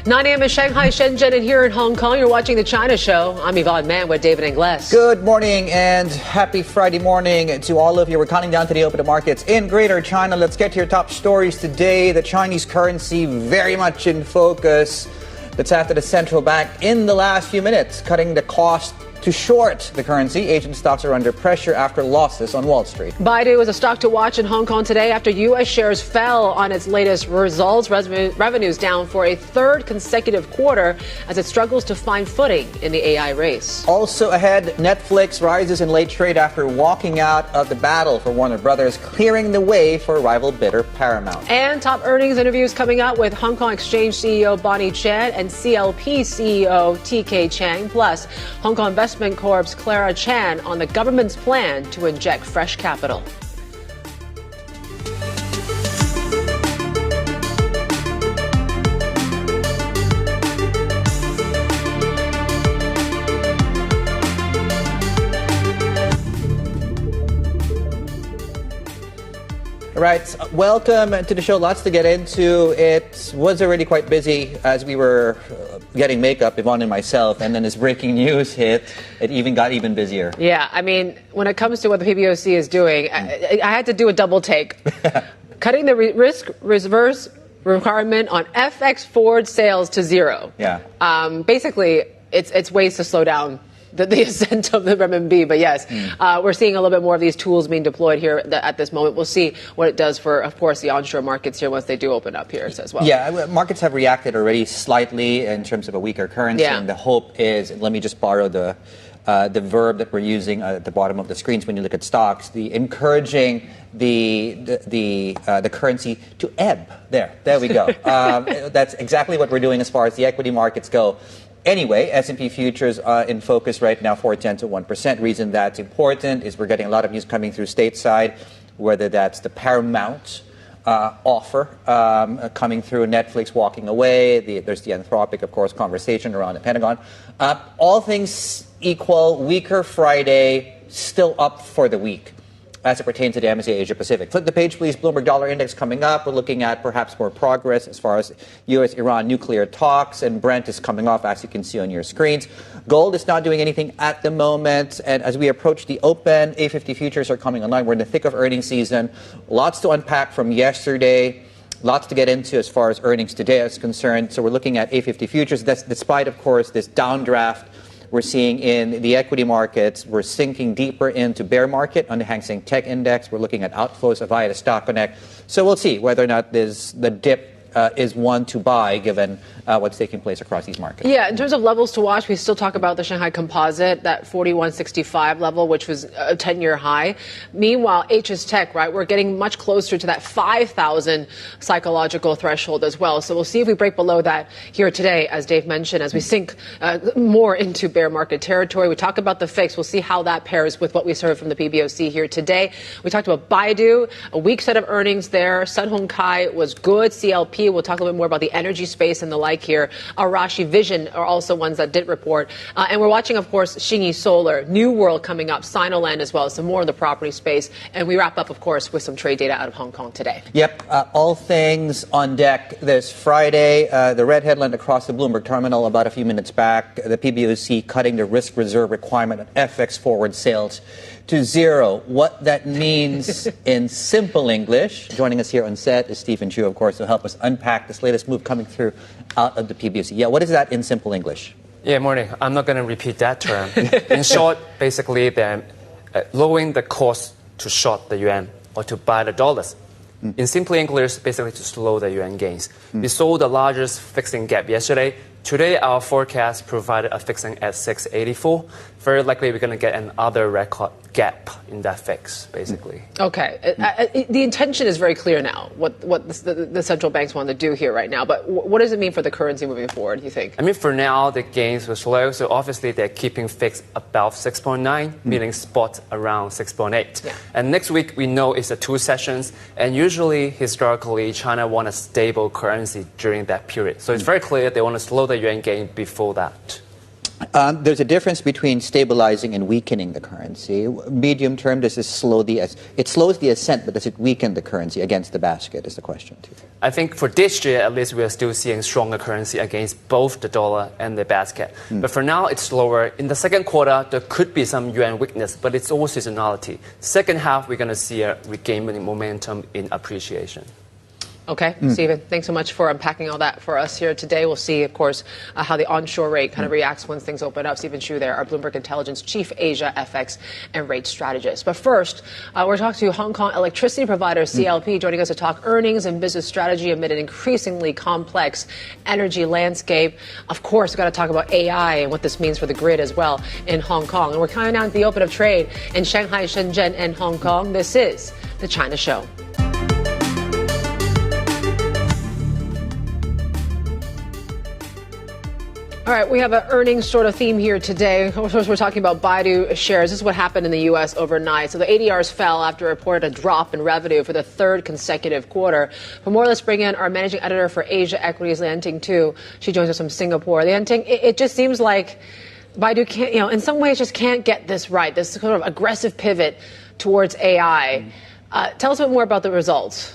9 a.m. in Shanghai, Shenzhen, and here in Hong Kong. You're watching The China Show. I'm Yvonne with David Ingles. Good morning and happy Friday morning to all of you. We're counting down to the open markets in Greater China. Let's get to your top stories today. The Chinese currency very much in focus. That's after the central bank in the last few minutes cutting the cost to short the currency. Asian stocks are under pressure after losses on Wall Street. Baidu is a stock to watch in Hong Kong today after U.S. shares fell on its latest results. Revenues down for a third consecutive quarter as it struggles to find footing in the AI race. Also ahead, Netflix rises in late trade after walking out of the battle for Warner Brothers, clearing the way for rival bidder Paramount. And top earnings interviews coming up with Hong Kong Exchange CEO Bonnie Chen and CLP CEO TK Chiang, plus Hong Kong Investment Corp's Clara on the government's plan to inject fresh capital. All right, welcome to the show. Lots to get into. It was already quite busy as we were getting makeup, Yvonne and myself, and then as breaking news hit, it even got even busier. Yeah, I mean, when it comes to what the PBOC is doing, I had to do a double take. Cutting the risk reverse requirement on FX forward sales to zero. Yeah. Basically, it's ways to slow down the ascent of the renminbi. But yes, we're seeing a little bit more of these tools being deployed here at this moment. We'll see what it does for, of course, the onshore markets here once they do open up here as well. Yeah, markets have reacted already slightly in terms of a weaker currency. Yeah. And the hope is, let me just borrow the verb that we're using at the bottom of the screens when you look at stocks, the encouraging the currency to ebb. There we go. That's exactly what we're doing as far as the equity markets go. Anyway, S&P futures in focus right now, 0.4 to 1%. Reason that's important is we're getting a lot of news coming through stateside, whether that's the Paramount offer coming through, Netflix walking away. There's the Anthropic, of course, conversation around the Pentagon. All things equal, weaker Friday, still up for the week as it pertains to the MSCI Asia Pacific. Flip the page, please. Bloomberg Dollar Index coming up. We're looking at perhaps more progress as far as U.S.-Iran nuclear talks, and Brent is coming off, as you can see on your screens. Gold is not doing anything at the moment, and as we approach the open, A50 futures are coming online. We're in the thick of earnings season. Lots to unpack from yesterday. Lots to get into as far as earnings today is concerned. So we're looking at A50 futures. That's despite, of course, this downdraft we're seeing in the equity markets. We're sinking deeper into bear market on the Hang Seng Tech Index. We're looking at outflows via the Stock Connect. So we'll see whether or not the dip is one to buy given what's taking place across these markets. Yeah, in terms of levels to watch, we still talk about the Shanghai Composite, that 4165 level, which was a 10-year high. Meanwhile, HS Tech, right, we're getting much closer to that 5,000 psychological threshold as well. So we'll see if we break below that here today, as Dave mentioned, as we sink more into bear market territory. We talk about the fix. We'll see how that pairs with what we heard from the PBOC here today. We talked about Baidu, a weak set of earnings there. Sun Hung Kai was good. CLP, we'll talk a little bit more about the energy space and the like here. Arashi Vision are also ones that did report. And we're watching, of course, Xingyi Solar, New World coming up, Sinoland as well, some more in the property space. And we wrap up, of course, with some trade data out of Hong Kong today. Yep, all things on deck this Friday. The red headline across the Bloomberg terminal about a few minutes back, the PBOC cutting the risk reserve requirement on FX forward sales to zero. What that means in simple English. Joining us here on set is Stephen Chu, of course, to help us unpack this latest move coming through out of the PBOC. Yeah, what is that in simple English? Yeah, morning. I'm not going to repeat that term. In short, basically, they're lowering the cost to short the yuan or to buy the dollars. In simple English, basically to slow the yuan gains. We saw the largest fixing gap yesterday. Today, our forecast provided a fixing at 684. Very likely, we're going to get another record gap in that fix, basically. Okay. The intention is very clear now, what the central banks want to do here right now. But what does it mean for the currency moving forward, you think? I mean, for now, the gains were slow. So obviously, they're keeping fixed above 6.9, meaning spot around 6.8. Yeah. And next week, we know it's 2 sessions. And usually, historically, China wants a stable currency during that period. So it's very clear they want to slow the yuan gain before that. There's a difference between stabilizing and weakening the currency. Medium term, does this slows the ascent, but does it weaken the currency against the basket is the question too. I think for this year, at least, we are still seeing stronger currency against both the dollar and the basket. But for now, it's slower. In the second quarter, there could be some yuan weakness, but it's all seasonality. Second half, we're going to see a regaining momentum in appreciation. Okay, Stephen, thanks so much for unpacking all that for us here today. We'll see, of course, how the onshore rate kind of reacts once things open up. Stephen Chu there, our Bloomberg Intelligence Chief Asia FX and Rate Strategist. But first, we're talking to Hong Kong electricity provider CLP, joining us to talk earnings and business strategy amid an increasingly complex energy landscape. Of course, we've got to talk about AI and what this means for the grid as well in Hong Kong. And we're counting down the open of trade in Shanghai, Shenzhen, and Hong Kong. This is the China Show. All right, we have an earnings sort of theme here today. Of course, we're talking about Baidu shares. This is what happened in the U.S. overnight. So the ADRs fell after it reported a drop in revenue for the third consecutive quarter. For more, let's bring in our managing editor for Asia Equities, Lian Ting Tu. She joins us from Singapore. Lian Ting, it just seems like Baidu can't, in some ways just can't get this right, this sort of aggressive pivot towards AI. Tell us a bit more about the results.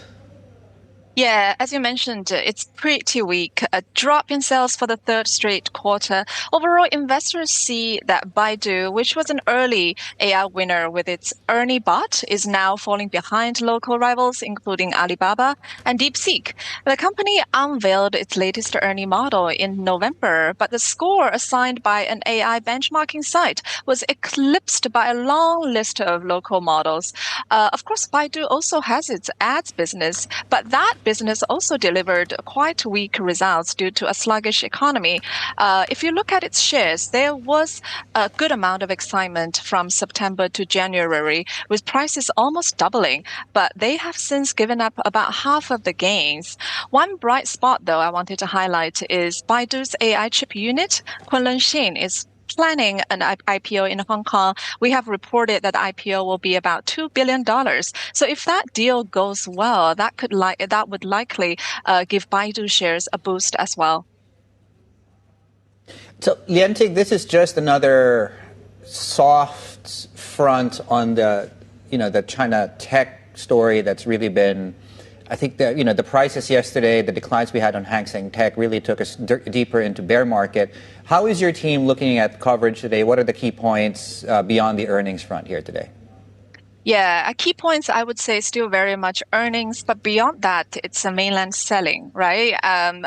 Yeah, as you mentioned, it's pretty weak. A drop in sales for the third straight quarter. Overall, investors see that Baidu, which was an early AI winner with its Ernie bot, is now falling behind local rivals, including Alibaba and DeepSeek. The company unveiled its latest Ernie model in November, but the score assigned by an AI benchmarking site was eclipsed by a long list of local models. Of course, Baidu also has its ads business, but that business also delivered quite weak results due to a sluggish economy. If you look at its shares, there was a good amount of excitement from September to January, with prices almost doubling, but they have since given up about half of the gains. One bright spot, though, I wanted to highlight is Baidu's AI chip unit, Kunlun Xin, is planning an IPO in Hong Kong. We have reported that the IPO will be about $2 billion. So if that deal goes well, that would likely give Baidu shares a boost as well. So, Lian Ting, this is just another soft front on the China tech story that's really been. I think that the prices yesterday, the declines we had on Hang Seng Tech really took us deeper into bear market. How is your team looking at coverage today? What are the key points beyond the earnings front here today? Yeah, key points I would say still very much earnings, but beyond that, it's a mainland selling, right?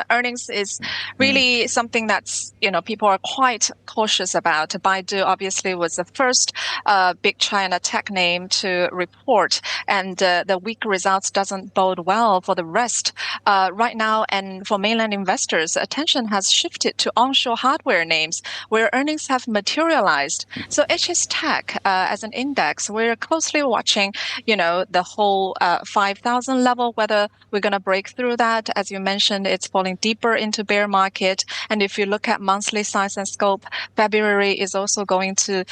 Earnings is really something that's, people are quite cautious about. Baidu obviously was the first big China tech name to report, and the weak results doesn't bode well for the rest. Right now, and for mainland investors, attention has shifted to onshore hardware names where earnings have materialized. So HKEX as an index, we're closely watching, the whole 5,000 level, whether we're going to break through that. As you mentioned, it's falling deeper into bear market. And if you look at monthly size and scope, February is also going to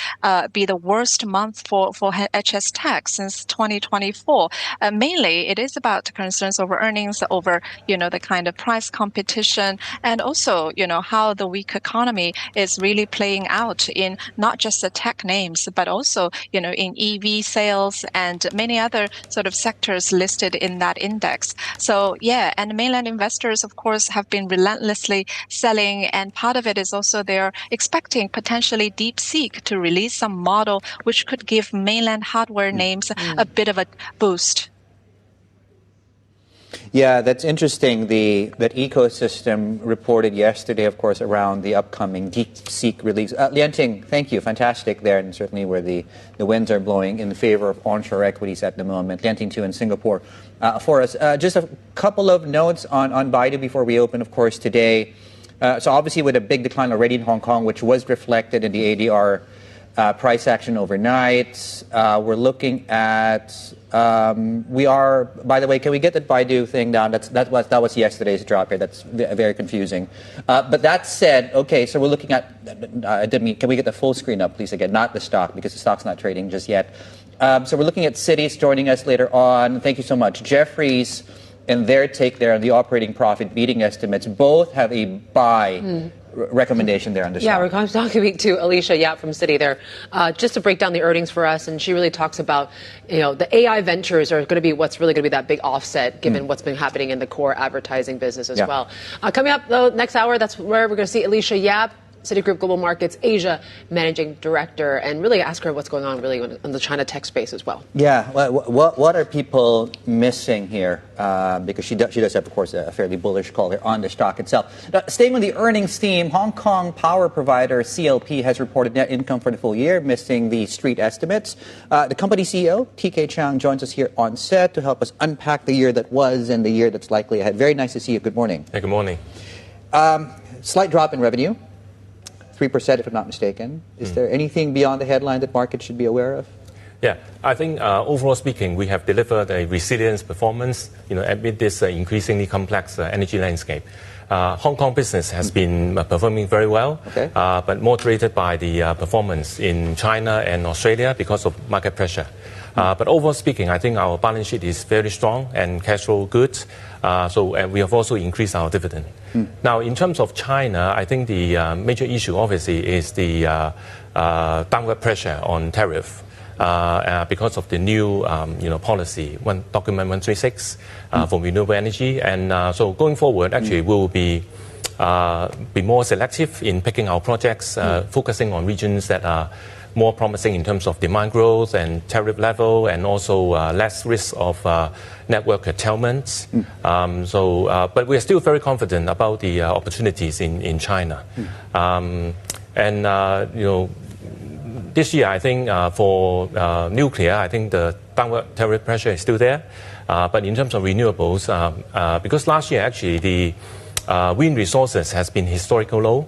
be the worst month for HKEX since 2024. Mainly, it is about concerns over earnings, over, the kind of price competition, and also, how the weak economy is really playing out in not just the tech names, but also, in EV sales and many other sort of sectors listed in that index. So, and mainland investors, of course, have been relentlessly selling. And part of it is also they're expecting potentially DeepSeek to release some model which could give mainland hardware names a bit of a boost. Yeah, that's interesting. That ecosystem reported yesterday, of course, around the upcoming DeepSeek release. Lian Ting, thank you. Fantastic there, and certainly where the winds are blowing in favor of onshore equities at the moment. Lian Ting, too, in Singapore for us. Just a couple of notes on Baidu before we open, of course, today. So obviously with a big decline already in Hong Kong, which was reflected in the ADR price action overnight. We're looking at, we are, by the way, can we get the Baidu thing down? That was yesterday's drop here. That's very confusing. But that said, okay, so we're looking at, can we get the full screen up, please, again? Not the stock, because the stock's not trading just yet. So we're looking at Citi's joining us later on. Thank you so much. Jefferies and their take there on the operating profit beating estimates both have a buy recommendation there on the stock. Yeah, we're talking to Alicia Yap from Citi there, just to break down the earnings for us. And she really talks about, the AI ventures are going to be what's really going to be that big offset given what's been happening in the core advertising business as well. Coming up, though, next hour, that's where we're going to see Alicia Yap, Citigroup Global Markets Asia Managing Director, and really ask her what's going on really in the China tech space as well. Yeah, what are people missing here? Because she does have, of course, a fairly bullish call here on the stock itself. Now, staying on the earnings theme, Hong Kong power provider CLP has reported net income for the full year, missing the street estimates. The company CEO, TK Chiang, joins us here on set to help us unpack the year that was and the year that's likely ahead. Very nice to see you. Good morning. Hey, good morning. Slight drop in revenue. 3%, if I'm not mistaken. Is there anything beyond the headline that markets should be aware of? Yeah, I think overall speaking, we have delivered a resilient performance, amid this increasingly complex energy landscape. Hong Kong business has been performing very well, but moderated by the performance in China and Australia because of market pressure. But overall speaking, I think our balance sheet is very strong and cash flow good. So we have also increased our dividend. Now, in terms of China, I think the major issue obviously is the downward pressure on tariff because of the new policy, document 136 for renewable energy. And so going forward, actually, we will be more selective in picking our projects, focusing on regions that are more promising in terms of demand growth and tariff level, and also less risk of network curtailments. But we are still very confident about the opportunities in China. This year, I think for nuclear, I think the downward tariff pressure is still there. But in terms of renewables, because last year actually the wind resources has been historical low.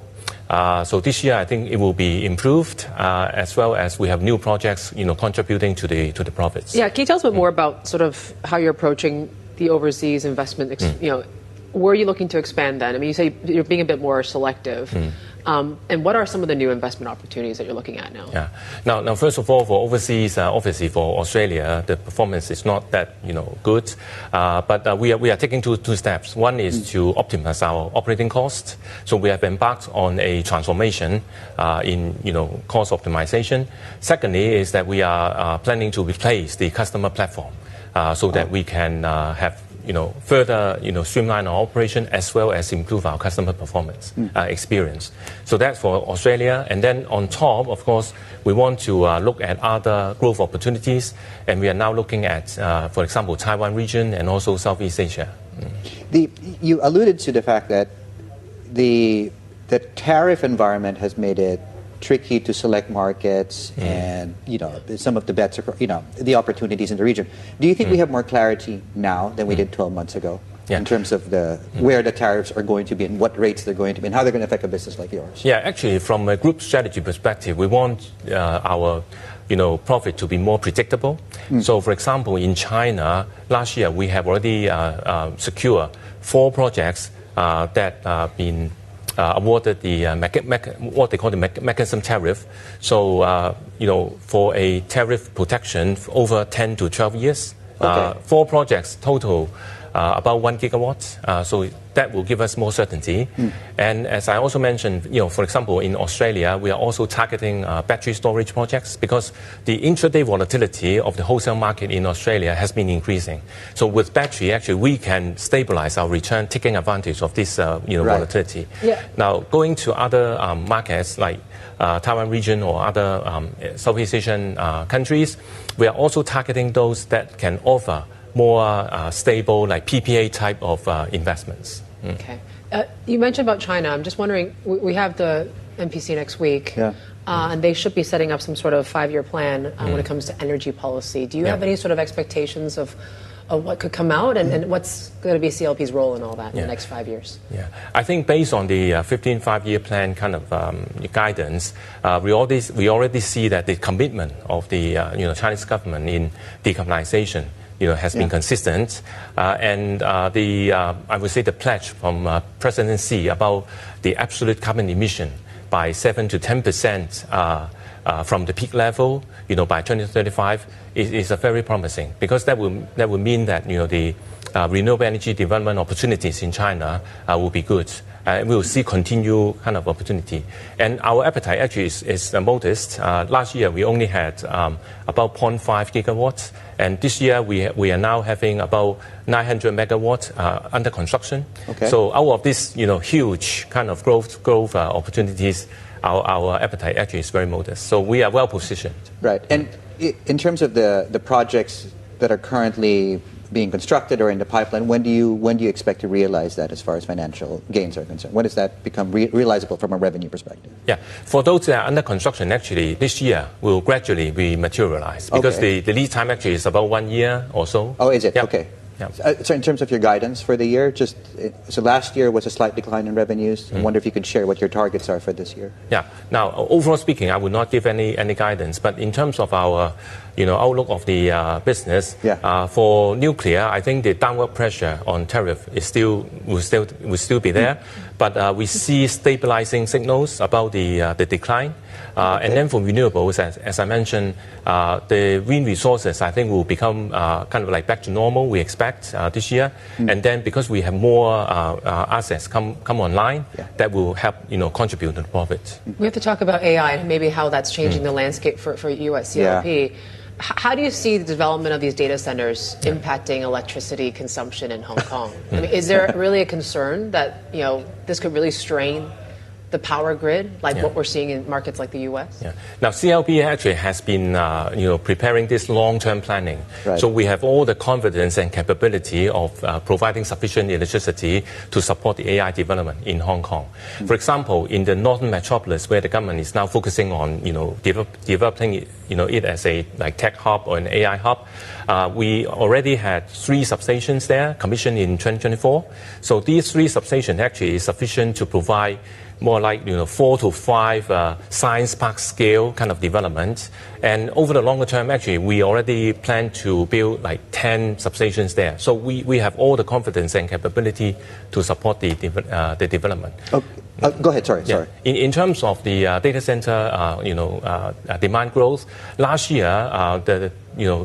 So this year, I think it will be improved, as well as we have new projects, contributing to the profits. Yeah, can you tell us a bit more about sort of how you're approaching the overseas investment? Where are you looking to expand then? I mean, you say you're being a bit more selective. And what are some of the new investment opportunities that you're looking at now? Yeah. Now, first of all, for overseas, obviously for Australia, the performance is not that good. But we are taking two steps. One is to optimize our operating costs. So we have embarked on a transformation in cost optimization. Secondly, is that we are planning to replace the customer platform so that we can have further, streamline our operation as well as improve our customer performance experience. So that's for Australia. And then on top, of course, we want to look at other growth opportunities. And we are now looking at, for example, Taiwan region and also Southeast Asia. You alluded to the fact that the tariff environment has made it tricky to select markets and some of the bets, the opportunities in the region. Do you think we have more clarity now than we did 12 months ago in terms of where the tariffs are going to be and what rates they're going to be and how they're going to affect a business like yours? Yeah, actually, from a group strategy perspective, we want our profit to be more predictable. So, for example, in China, last year we have already secured 4 projects that have been awarded the what they call the mechanism tariff. So, for a tariff protection over 10 to 12 years, 4 projects total about 1 gigawatt. So that will give us more certainty. And as I also mentioned, for example, in Australia, we are also targeting battery storage projects because the intraday volatility of the wholesale market in Australia has been increasing. So with battery, actually, we can stabilize our return, taking advantage of this volatility. Yeah. Now, going to other markets like Taiwan region or other Southeast Asian countries, we are also targeting those that can offer more stable, like PPA type of investments. Okay. You mentioned about China. I'm just wondering, we have the MPC next week, and they should be setting up some sort of 5-year plan when it comes to energy policy. Do you have any sort of expectations of what could come out and what's going to be CLP's role in all that in the next 5 years? Yeah, I think based on the 15 5-year plan kind of guidance, we already see that the commitment of the Chinese government in decarbonization has been consistent, and I would say the pledge from President Xi about the absolute carbon emission by 7 to 10% from the peak level, by 2035 is a very promising, because that will mean that the renewable energy development opportunities in China will be good. we will see continued kind of opportunity. And our appetite actually is modest. Last year, we only had about 0.5 gigawatts. And this year, we are now having about 900 megawatts under construction. Okay. So out of this, huge kind of growth opportunities, our appetite actually is very modest. So we are well positioned. Right. And in terms of the projects that are currently being constructed or in the pipeline, when do you expect to realize that as far as financial gains are concerned? When does that become realizable from a revenue perspective? Yeah, for those that are under construction, actually, this year will gradually be materialized because the lead time actually is about 1 year or so. Oh, is it? Yeah. Okay. Yeah. So in terms of your guidance for the year, so last year was a slight decline in revenues. I wonder if you could share what your targets are for this year. Yeah. Now, overall speaking, I would not give any guidance, but in terms of our outlook of the business, for nuclear, I think the downward pressure on tariff will still be there, but we see stabilizing signals about the decline. And then for renewables, as I mentioned, the wind resources, I think, will become kind of like back to normal, we expect, this year. And then because we have more assets come online, that will help, contribute to the profit. We have to talk about AI and maybe how that's changing the landscape for you at CLP. How do you see the development of these data centers impacting electricity consumption in Hong Kong? I mean, is there really a concern that, this could really strain the power grid, like what we're seeing in markets like the U.S.? Yeah. Now, CLP actually has been, preparing this long-term planning. Right. So we have all the confidence and capability of providing sufficient electricity to support the AI development in Hong Kong. For example, in the northern metropolis, where the government is now focusing on, developing it as a tech hub or an AI hub, we already had 3 substations there commissioned in 2024. So these 3 substations actually is sufficient to provide more like 4 to 5 science park scale kind of development. And over the longer term, actually, we already plan to build 10 substations there. So we have all the confidence and capability to support the development. Go ahead. Sorry. In terms of the data center, demand growth, last year,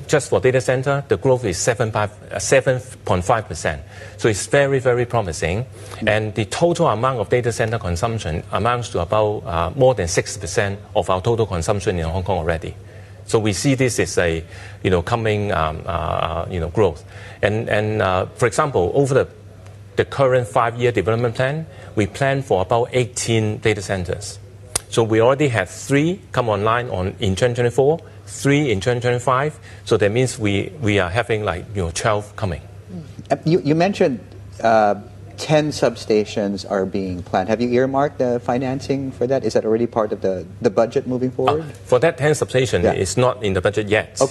just for data center, the growth is 7.5%. So it's very, very promising. And the total amount of data center consumption amounts to about more than 6% of our total consumption in Hong Kong already. So we see this as a, coming, growth. And for example, over the current 5-year development plan, we plan for about 18 data centers. So we already have 3 come online in 2024, 3 in 2025. So that means we are having 12 coming. You mentioned 10 substations are being planned. Have you earmarked the financing for that? Is that already part of the budget moving forward? For that 10 substation, it's not in the budget yet.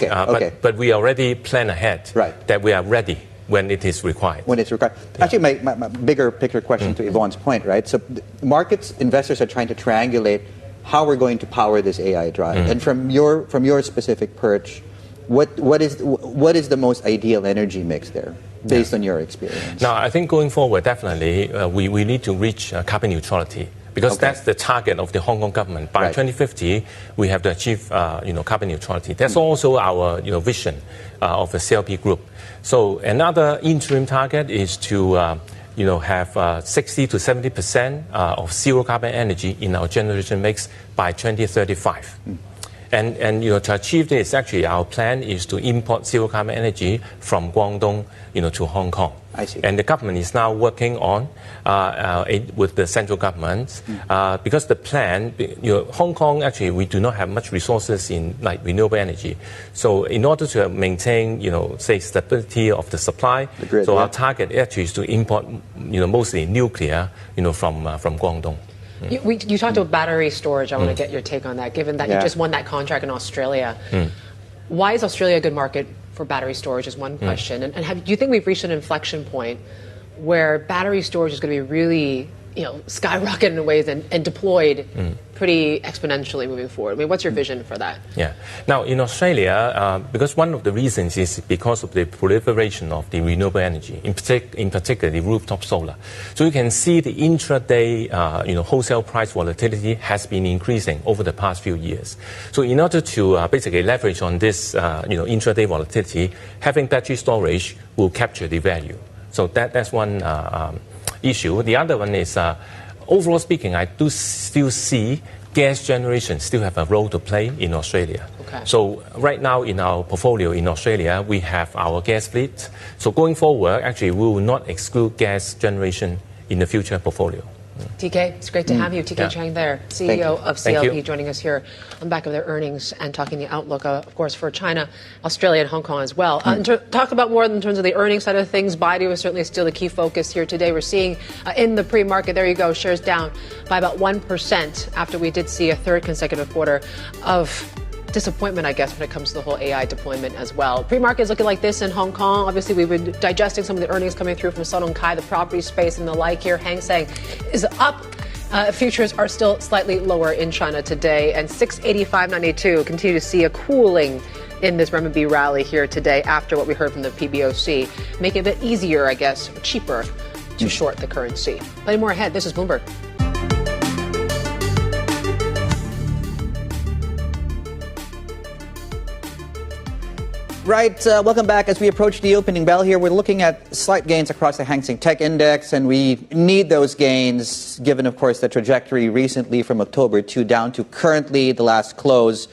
But we already plan ahead that we are ready when it is required. When it's required. Actually, my bigger picture question to Yvonne's point, right? So markets, investors are trying to triangulate how we're going to power this AI drive. And from your specific perch, what is the most ideal energy mix there, based on your experience? Now, I think going forward, definitely, we need to reach carbon neutrality. Because that's the target of the Hong Kong government. By 2050, we have to achieve, carbon neutrality. That's also our, vision of the CLP group. So another interim target is to, have 60 to 70% of zero carbon energy in our generation mix by 2035. And to achieve this, actually, our plan is to import zero carbon energy from Guangdong, to Hong Kong. I see. And the government is now working on with the central government because the plan, Hong Kong actually we do not have much resources in renewable energy. So in order to maintain, say stability of the supply, grid, our target actually is to import, mostly nuclear, from Guangdong. You talked about battery storage. I want to get your take on that, given that you just won that contract in Australia. Why is Australia a good market for battery storage is one question. And do you think we've reached an inflection point where battery storage is going to be really, skyrocketing in ways and deployed pretty exponentially moving forward? I mean, what's your vision for that? Yeah. Now, in Australia, because one of the reasons is because of the proliferation of the renewable energy, in particular the rooftop solar. So you can see the intraday, wholesale price volatility has been increasing over the past few years. So in order to basically leverage on this, intraday volatility, having battery storage will capture the value. So that's one issue. The other one is, overall speaking, I do still see gas generation still have a role to play in Australia. Okay. So right now in our portfolio in Australia, we have our gas fleet. So going forward, actually, we will not exclude gas generation in the future portfolio. TK, it's great to have you. TK Chiang there, CEO of CLP, joining us here on the back of their earnings and talking the outlook, of course, for China, Australia, and Hong Kong as well. Talk about more in terms of the earnings side of things. Baidu is certainly still the key focus here today. We're seeing in the pre-market, there you go, shares down by about 1% after we did see a third consecutive quarter of disappointment, I guess, when it comes to the whole AI deployment as well. Pre-market is looking like this in Hong Kong. Obviously, we've been digesting some of the earnings coming through from Sun Hung Kai, the property space and the like here. Hang Seng is up. Futures are still slightly lower in China today, and 685.92 continue to see a cooling in this renminbi rally here today after what we heard from the PBOC, making it a bit easier, I guess, cheaper to short the currency. Plenty more ahead. This is Bloomberg. Right, welcome back. As we approach the opening bell here, we're looking at slight gains across the Hang Seng Tech Index, and we need those gains given, of course, the trajectory recently from October down to currently the last close.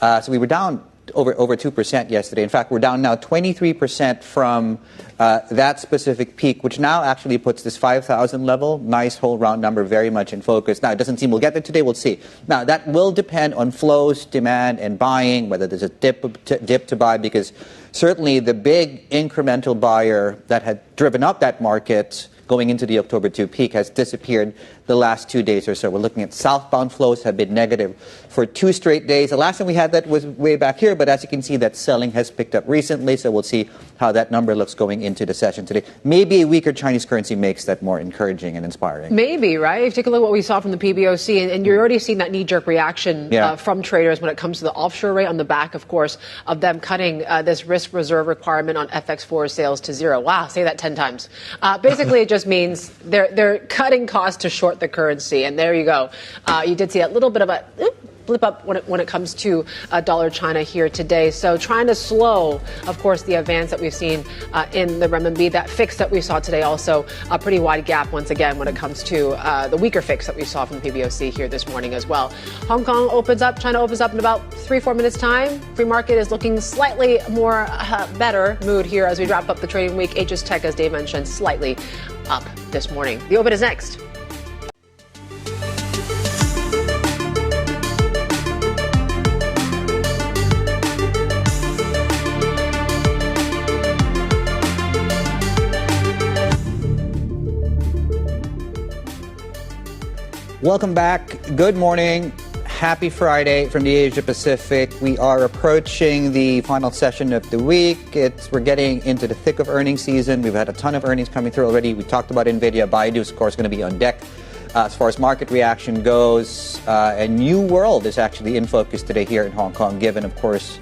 So we were down over 2% yesterday. In fact, we're down now 23% from that specific peak, which now actually puts this 5,000 level, nice whole round number, very much in focus. Now, it doesn't seem we'll get there today. We'll see. Now, that will depend on flows, demand, and buying, whether there's a dip to buy, because certainly the big incremental buyer that had driven up that market going into the October 2 peak has disappeared the last 2 days or so. We're looking at southbound flows have been negative for 2 straight days. The last time we had that was way back here, but as you can see, that selling has picked up recently, so we'll see how that number looks going into the session today. Maybe a weaker Chinese currency makes that more encouraging and inspiring. Maybe, right? If you take a look at what we saw from the PBOC, and you're already seeing that knee-jerk reaction from traders when it comes to the offshore rate on the back, of course, of them cutting this risk reserve requirement on FX forward sales to zero. Wow, say that 10 times. Basically, it just means they're cutting costs to short the currency, and there you go. You did see a little bit of a blip up when it comes to dollar China here today. So trying to slow, of course, the advance that we've seen in the renminbi. That fix that we saw today also a pretty wide gap once again when it comes to the weaker fix that we saw from the PBOC here this morning as well. Hong Kong opens up. China opens up in about 3-4 minutes time. Free market is looking slightly more better mood here as we wrap up the trading week. HKEX, as Dave mentioned, slightly up this morning. The open is next. Welcome back. Good morning. Happy Friday from the Asia Pacific. We are approaching the final session of the week. We're getting into the thick of earnings season. We've had a ton of earnings coming through already. We talked about NVIDIA. Baidu is, of course, going to be on deck as far as market reaction goes. A new world is actually in focus today here in Hong Kong, given, of course,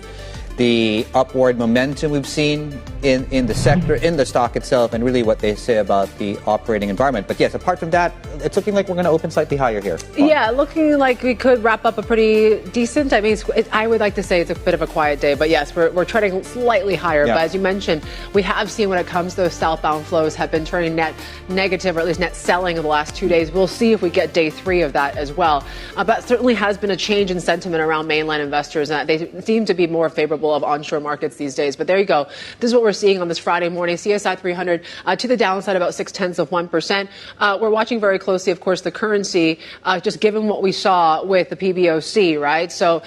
the upward momentum we've seen in the sector, in the stock itself, and really what they say about the operating environment. But yes, apart from that, it's looking like we're going to open slightly higher here. Yeah, looking like we could wrap up a pretty decent. I mean, I would like to say it's a bit of a quiet day, but yes, we're treading slightly higher. Yeah. But as you mentioned, we have seen when it comes to those southbound flows have been turning net negative, or at least net selling in the last 2 days. We'll see if we get day 3 of that as well. But certainly has been a change in sentiment around mainland investors. They seem to be more favorable of onshore markets these days. But there you go. This is what we're seeing on this Friday morning. CSI 300 to the downside about 0.6%. We're watching very closely, of course, the currency, just given what we saw with the PBOC, right? So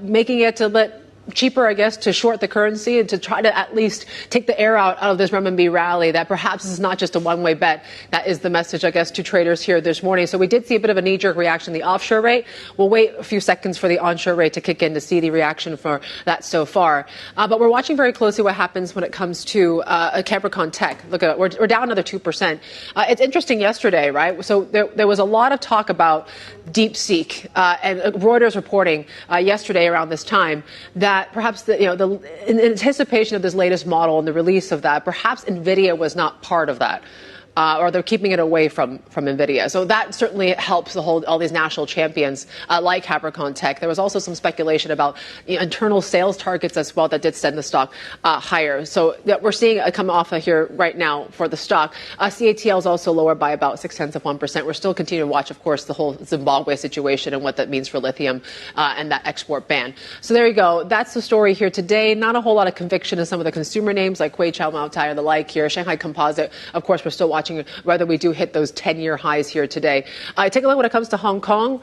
making it a bit cheaper, I guess, to short the currency and to try to at least take the air out of this renminbi rally, that perhaps is not just a one-way bet. That is the message, I guess, to traders here this morning. So we did see a bit of a knee-jerk reaction in the offshore rate. We'll wait a few seconds for the onshore rate to kick in to see the reaction for that so far. But we're watching very closely what happens when it comes to Capricorn Tech. Look at it. We're down another 2%. It's interesting yesterday, right? So there was a lot of talk about DeepSeek and Reuters reporting yesterday around this time that perhaps in anticipation of this latest model and the release of that, perhaps NVIDIA was not part of that. or they're keeping it away from NVIDIA. So that certainly helps to hold all these national champions like Capricorn Tech. There was also some speculation about internal sales targets as well that did send the stock higher. So we're seeing it come off of here right now for the stock. CATL is also lower by about 0.6%. We're still continuing to watch, of course, the whole Zimbabwe situation and what that means for lithium and that export ban. So there you go. That's the story here today. Not a whole lot of conviction in some of the consumer names like Kuei Chow Mao Tai and the like here. Shanghai Composite, of course, we're still watching whether we do hit those 10-year highs here today. Take a look when it comes to Hong Kong.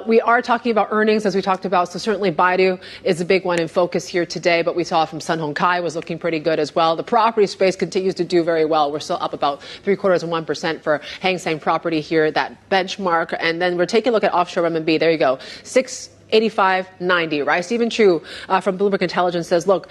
We are talking about earnings, as we talked about. So certainly Baidu is a big one in focus here today. But we saw from Sun Hung Kai was looking pretty good as well. The property space continues to do very well. We're still up about 0.75% for Hang Seng Property here, that benchmark. And then we're taking a look at offshore renminbi. There you go. 685.90, right? Stephen Chu from Bloomberg Intelligence says, look,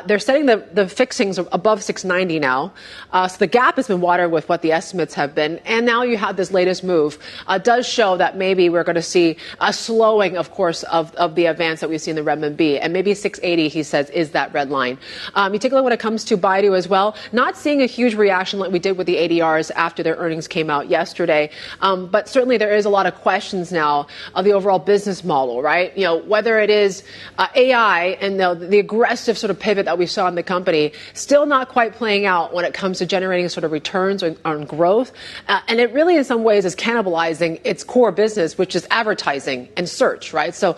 they're setting the fixings above 690 now. So the gap has been wider with what the estimates have been. And now you have this latest move. Does show that maybe we're going to see a slowing, of course, of the advance that we see in the renminbi. And maybe 680, he says, is that red line. You take a look when it comes to Baidu as well. Not seeing a huge reaction like we did with the ADRs after their earnings came out yesterday. But certainly there is a lot of questions now of the overall business model, right? Whether it is AI and the aggressive sort of pivot that we saw in the company, still not quite playing out when it comes to generating sort of returns on growth. And it really in some ways is cannibalizing its core business, which is advertising and search, right? So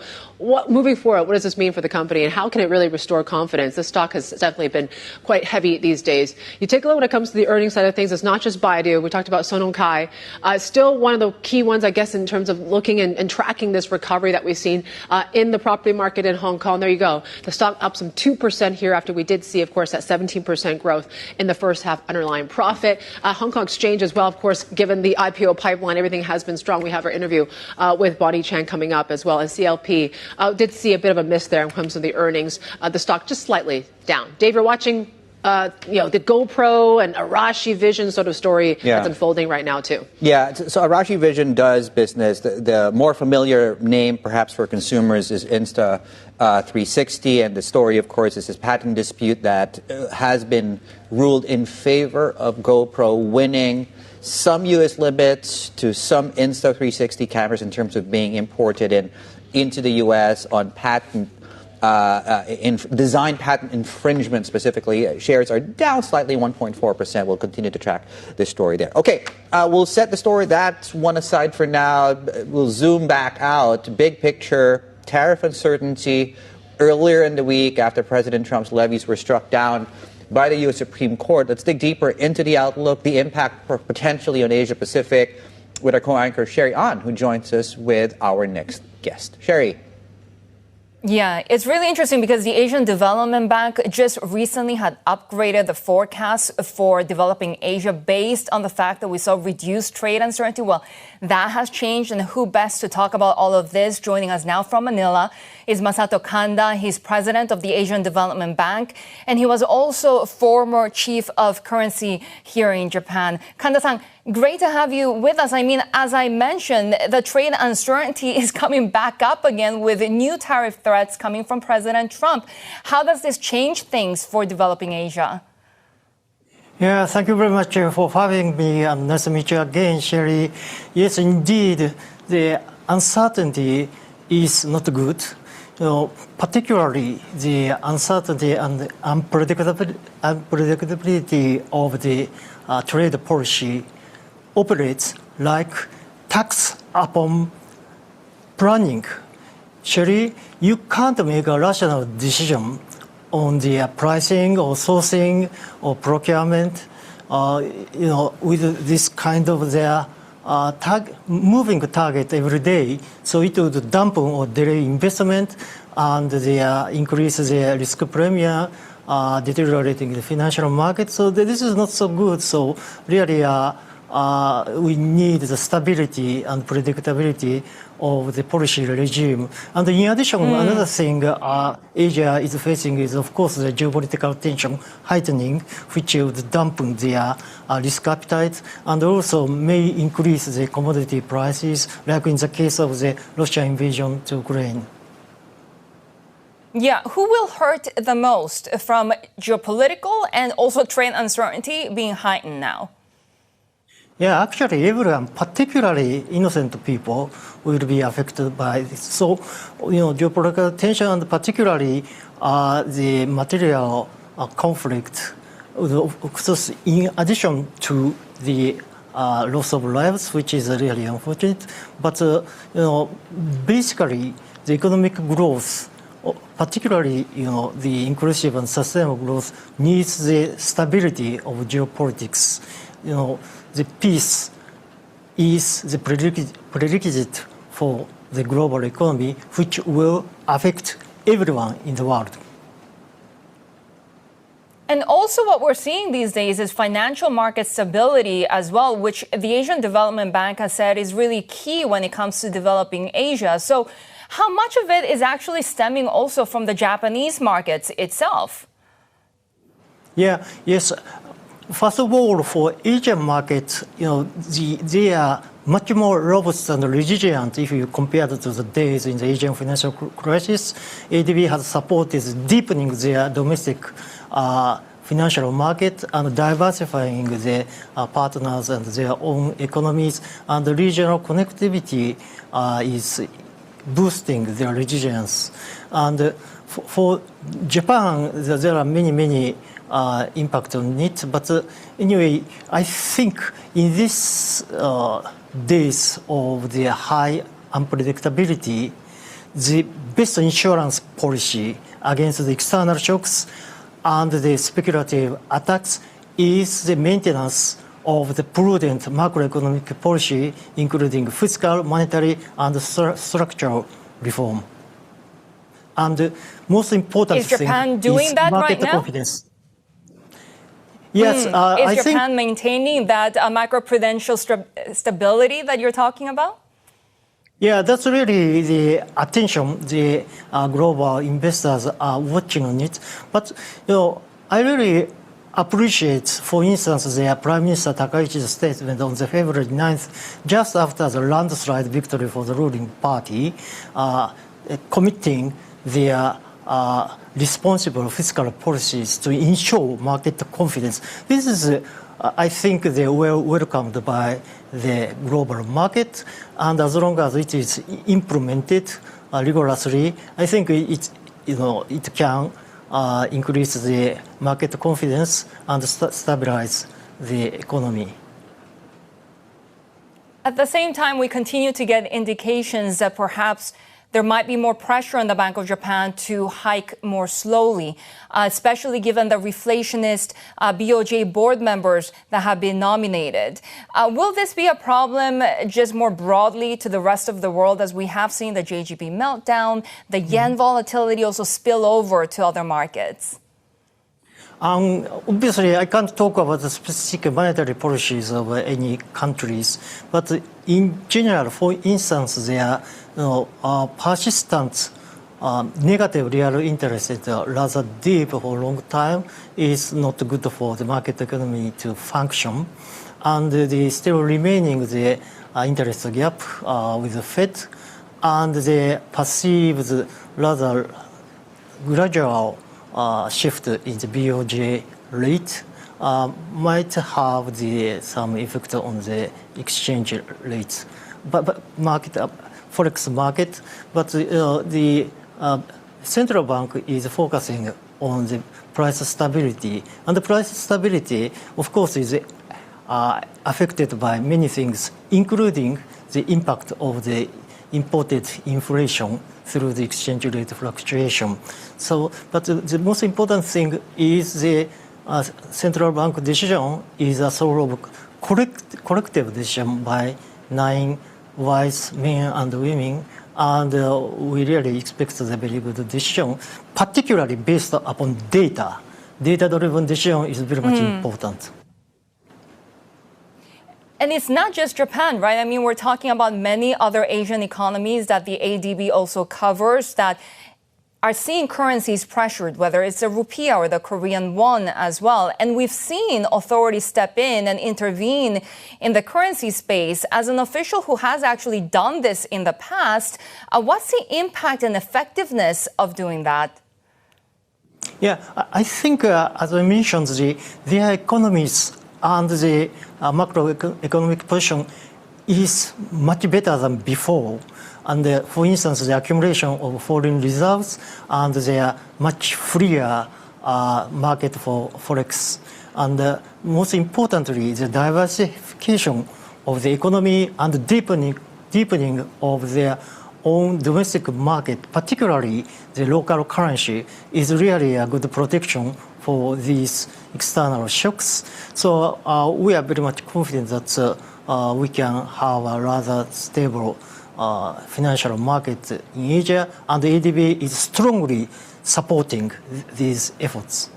moving forward, what does this mean for the company and how can it really restore confidence? The stock has definitely been quite heavy these days. You take a look when it comes to the earnings side of things, it's not just Baidu. We talked about Sun Hung Kai. Still one of the key ones, I guess, in terms of looking and tracking this recovery that we've seen in the property market in Hong Kong. There you go. The stock up some 2% here after we did see, of course, that 17% growth in the first half underlying profit. Hong Kong Exchange as well, of course, given the IPO pipeline, everything has been strong. We have our interview with Bonnie Chiang coming up as well. And CLP did see a bit of a miss there in terms of the earnings. The stock just slightly down. Dave, you're watching the GoPro and Arashi Vision sort of story that's unfolding right now, too. Yeah, so Arashi Vision does business. The more familiar name, perhaps, for consumers is Insta360. And the story, of course, is this patent dispute that has been ruled in favor of GoPro, winning some U.S. limits to some Insta360 cameras in terms of being imported into the U.S. on patent design patent infringement specifically. Shares are down slightly, 1.4%. We'll continue to track this story there. Okay, we'll set the story, that one aside for now. We'll zoom back out. Big picture, tariff uncertainty. Earlier in the week, after President Trump's levies were struck down by the U.S. Supreme Court, let's dig deeper into the outlook, the impact potentially on Asia Pacific, with our co-anchor Sherry An, who joins us with our next guest. Sherry. Yeah, it's really interesting because the Asian Development Bank just recently had upgraded the forecast for developing Asia based on the fact that we saw reduced trade uncertainty. Well, that has changed, and who best to talk about all of this? Joining us now from Manila is Masato Kanda. He's president of the Asian Development Bank, and he was also former chief of currency here in Japan. Kanda-san, great to have you with us. I mean, as I mentioned, the trade uncertainty is coming back up again with new tariff threats coming from President Trump. How does this change things for developing Asia? Yeah, thank you very much for having me, and nice to meet you again, Sherry. Yes, indeed, the uncertainty is not good. Particularly the uncertainty and unpredictability of the trade policy operates like tax upon planning. Sherry, you can't make a rational decision on the pricing or sourcing or procurement, with this kind of their moving target every day. So it would dampen or delay investment and increase the risk premium, deteriorating the financial market. So this is not so good. So really, we need the stability and predictability of the policy regime. And in addition, another thing Asia is facing is, of course, the geopolitical tension heightening, which would dampen their risk appetite and also may increase the commodity prices, like in the case of the Russian invasion to Ukraine. Yeah, who will hurt the most from geopolitical and also trade uncertainty being heightened now? Yeah, actually, everyone, particularly innocent people, will be affected by this. So, geopolitical tension and particularly the material conflict, in addition to the loss of lives, which is really unfortunate, but basically the economic growth, particularly the inclusive and sustainable growth, needs the stability of geopolitics. The peace is the prerequisite for the global economy, which will affect everyone in the world. And also what we're seeing these days is financial market stability as well, which the Asian Development Bank has said is really key when it comes to developing Asia. So how much of it is actually stemming also from the Japanese markets itself? Yes. First of all, for Asian markets, they are much more robust and resilient if you compare to the days in the Asian financial crisis. ADB has supported deepening their domestic financial market and diversifying their partners and their own economies, and the regional connectivity is boosting their resilience. And for Japan, there are many impact on it. But anyway, I think in these days of the high unpredictability, the best insurance policy against the external shocks and the speculative attacks is the maintenance of the prudent macroeconomic policy, including fiscal, monetary, and structural reform. And the most important thing is Japan doing that market right now? Confidence. Yes, is Japan maintaining that macroprudential stability that you're talking about? Yeah, that's really the attention the global investors are watching on it. But I really appreciate, for instance, the Prime Minister Takaichi's statement on the February 9th, just after the landslide victory for the ruling party, committing their responsible fiscal policies to ensure market confidence. This is, I think, they were welcomed by the global market, and as long as it is implemented rigorously, I think it can increase the market confidence and stabilize the economy. At the same time, we continue to get indications that perhaps there might be more pressure on the Bank of Japan to hike more slowly, especially given the reflationist BOJ board members that have been nominated. Will this be a problem just more broadly to the rest of the world, as we have seen the JGB meltdown, the yen volatility also spill over to other markets? Obviously, I can't talk about the specific monetary policies of any countries, but in general, for instance, there are persistent negative real interest rather deep for a long time is not good for the market economy to function, and the still remaining the interest gap with the Fed, and the perceived rather gradual shift in the BOJ rate might have some effect on the exchange rates, but market forex market. But the central bank is focusing on the price stability, and the price stability, of course, is affected by many things, including the impact of the imported inflation through the exchange rate fluctuation. So, but the most important thing is the central bank decision is a sort of collective decision by 9 wise men and women, and we really expect a very good decision, particularly based upon data. Data-driven decision is very much important. And it's not just Japan, right? I mean, we're talking about many other Asian economies that the ADB also covers that are seeing currencies pressured, whether it's the rupiah or the Korean won as well. And we've seen authorities step in and intervene in the currency space. As an official who has actually done this in the past, what's the impact and effectiveness of doing that? Yeah, I think, as I mentioned, their economies and the macroeconomic position is much better than before. And for instance, the accumulation of foreign reserves and the much freer market for forex. And most importantly, the diversification of the economy and deepening of their own domestic market, particularly the local currency, is really a good protection for these external shocks. So we are very much confident that we can have a rather stable financial market in Asia, and the ADB is strongly supporting these efforts.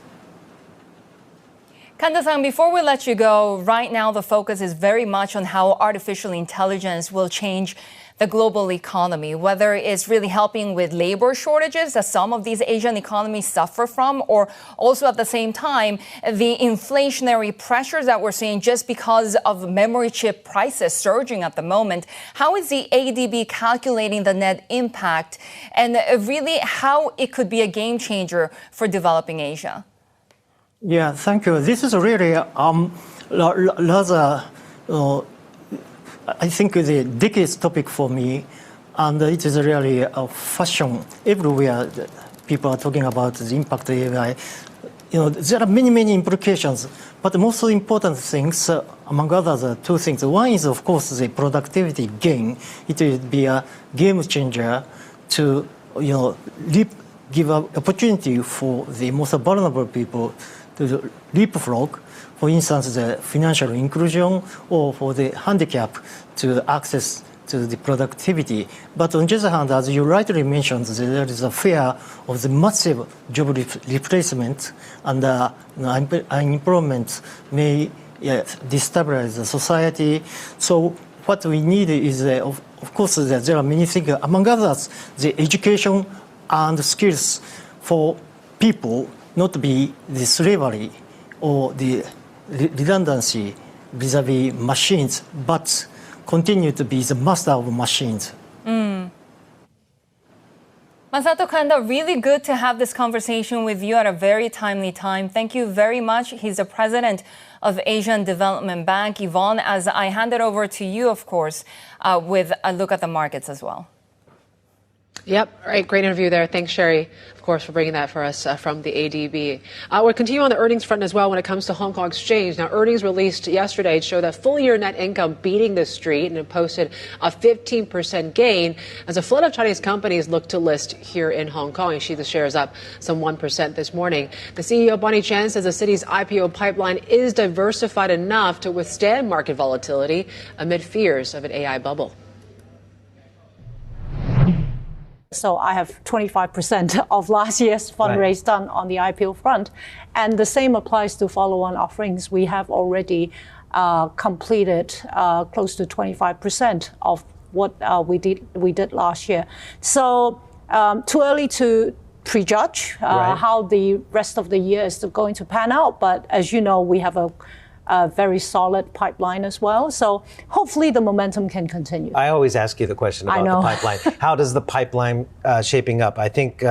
Kanda-san, before we let you go, right now the focus is very much on how artificial intelligence will change the global economy, whether it's really helping with labor shortages that some of these Asian economies suffer from, or also at the same time, the inflationary pressures that we're seeing just because of memory chip prices surging at the moment. How is the ADB calculating the net impact, and really how it could be a game changer for developing Asia? Yeah, thank you. This is really rather, I think, the decades topic for me, and it is really a fashion. Everywhere people are talking about the impact of AI. There are many implications, but the most important things, among others, two things. One is, of course, the productivity gain. It will be a game changer to, give an opportunity for the most vulnerable people to leapfrog, for instance, the financial inclusion, or for the handicap to access to the productivity. But on the other hand, as you rightly mentioned, there is a fear of the massive job replacement, and unemployment may destabilize the society. So what we need is, of course, there are many things, among others, the education and skills for people not to be the slavery or the redundancy vis-a-vis machines, but continue to be the master of machines. Masato Kanda, really good to have this conversation with you at a very timely time. Thank you very much. He's the president of Asian Development Bank. Yvonne, as I hand it over to you, of course, with a look at the markets as well. Yep. All right. Great interview there. Thanks, Sherry, of course, for bringing that for us from the ADB. We'll continue on the earnings front as well when it comes to Hong Kong Exchange. Now, earnings released yesterday show that full-year net income beating the street, and it posted a 15% gain as a flood of Chinese companies look to list here in Hong Kong. You see the shares up some 1% this morning. The CEO, Bonnie Chan, says the city's IPO pipeline is diversified enough to withstand market volatility amid fears of an AI bubble. So I have 25% of last year's fundraise done on the IPO front. And the same applies to follow-on offerings. We have already completed close to 25% of what we did last year. So too early to prejudge how the rest of the year is going to pan out. But as you know, we have a very solid pipeline as well. So hopefully the momentum can continue. I always ask you the question about the pipeline. How does the pipeline shaping up? I think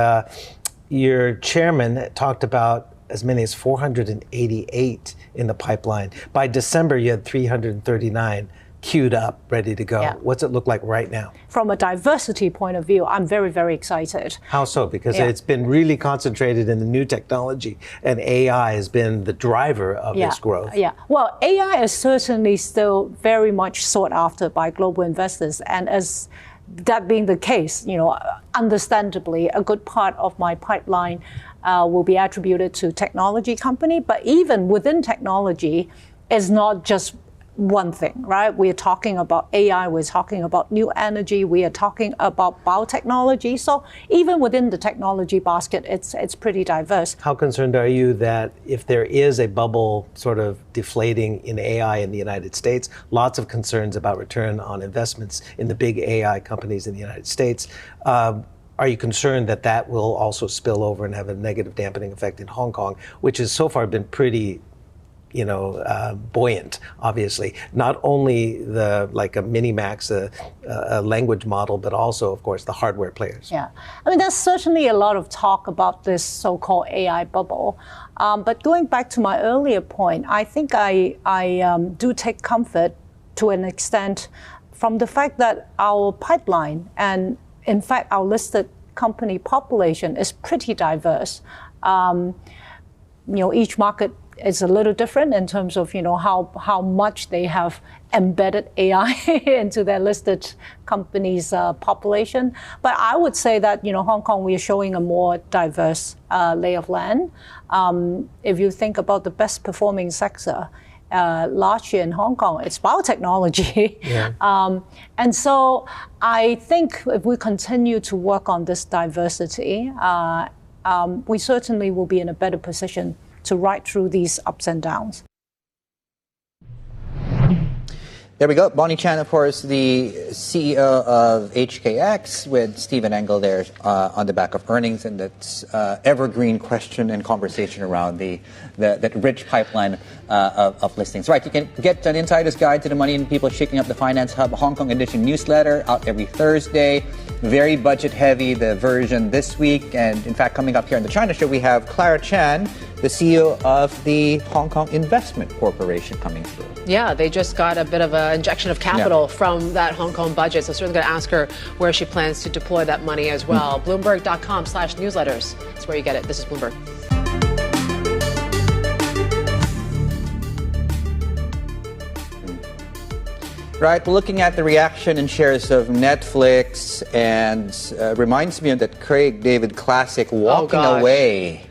your chairman talked about as many as 488 in the pipeline. By December, you had 339 queued up, ready to go. Yeah. What's it look like right now? From a diversity point of view, I'm very, very excited. How so? Because it's been really concentrated in the new technology, and AI has been the driver of this growth. Yeah. Well, AI is certainly still very much sought after by global investors. And as that being the case, understandably, a good part of my pipeline will be attributed to technology company. But even within technology, it's not just one thing, right? We're talking about AI, we're talking about new energy, we are talking about biotechnology. So even within the technology basket, it's pretty diverse. How concerned are you that if there is a bubble sort of deflating in AI in the United States, lots of concerns about return on investments in the big AI companies in the United States, are you concerned that that will also spill over and have a negative dampening effect in Hong Kong, which has so far been pretty buoyant, obviously. Not only like a Minimax, a language model, but also, of course, the hardware players. Yeah. I mean, there's certainly a lot of talk about this so-called AI bubble. But going back to my earlier point, I think I do take comfort to an extent from the fact that our pipeline and, in fact, our listed company population is pretty diverse. Each market is a little different in terms of how much they have embedded AI into their listed companies' population. But I would say that Hong Kong, we are showing a more diverse lay of land. If you think about the best performing sector last year in Hong Kong, it's biotechnology. Yeah. And so I think if we continue to work on this diversity, we certainly will be in a better position to ride through these ups and downs. There we go. Bonnie Chan, of course, the CEO of HKEX, with Stephen Engel there on the back of earnings, and that's evergreen question and conversation around that rich pipeline of listings. Right, you can get an insider's guide to the money and people shaking up the finance hub Hong Kong edition newsletter out every Thursday. Very budget heavy, the version this week. And in fact, coming up here on the China Show, we have Clara Chan, the CEO of the Hong Kong Investment Corporation, coming through. Yeah, they just got a bit of an injection of capital from that Hong Kong budget. So certainly going to ask her where she plans to deploy that money as well. Bloomberg.com/newsletters. That's where you get it. This is Bloomberg. Right, we're looking at the reaction in shares of Netflix, and reminds me of that Craig David classic, walking away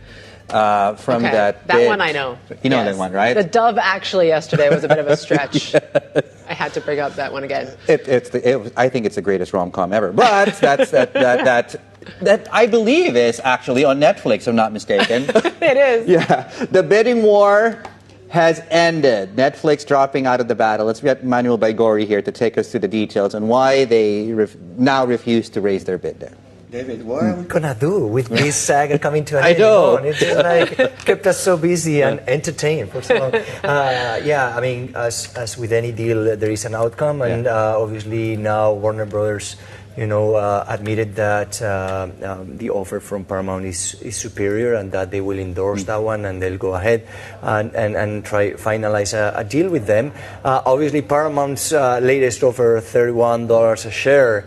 from that bid. That one I know. You know that one, right? The Dove actually yesterday was a bit of a stretch. I had to bring up that one again. I think it's the greatest rom-com ever. But that I believe is actually on Netflix, if I'm not mistaken. It is. Yeah, the bidding war has ended. Netflix dropping out of the battle. Let's get Manuel Baigori here to take us through the details on why they now refuse to raise their bid there. David, what are we gonna do with this saga coming to an end? I know. It's just like kept us so busy and entertained for so long. Yeah, I mean, as with any deal, there is an outcome, and obviously now Warner Brothers, admitted that the offer from Paramount is superior, and that they will endorse that one, and they'll go ahead and try finalize a deal with them. Obviously, Paramount's latest offer, $31 a share.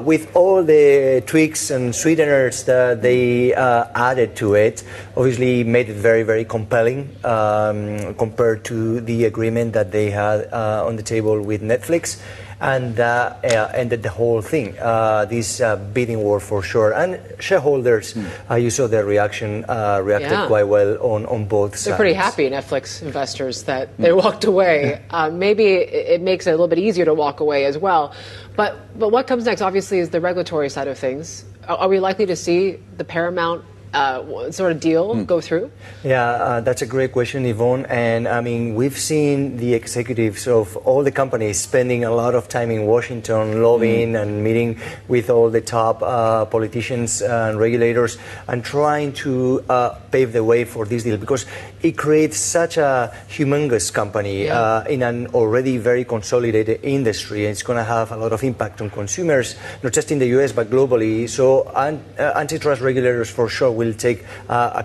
With all the tweaks and sweeteners that they added to it, obviously made it very, very compelling compared to the agreement that they had on the table with Netflix, and ended the whole thing. This bidding war for sure. And shareholders, you saw their reacted quite well on both sides. They're pretty happy, Netflix investors, that they walked away. Maybe it makes it a little bit easier to walk away as well. But what comes next, obviously, is the regulatory side of things. Are we likely to see the Paramount sort of deal go through? Yeah, that's a great question, Yvonne. And I mean, we've seen the executives of all the companies spending a lot of time in Washington lobbying and meeting with all the top politicians and regulators and trying to pave the way for this deal, because it creates such a humongous company in an already very consolidated industry. And it's going to have a lot of impact on consumers, not just in the US, but globally. So antitrust regulators for sure will take a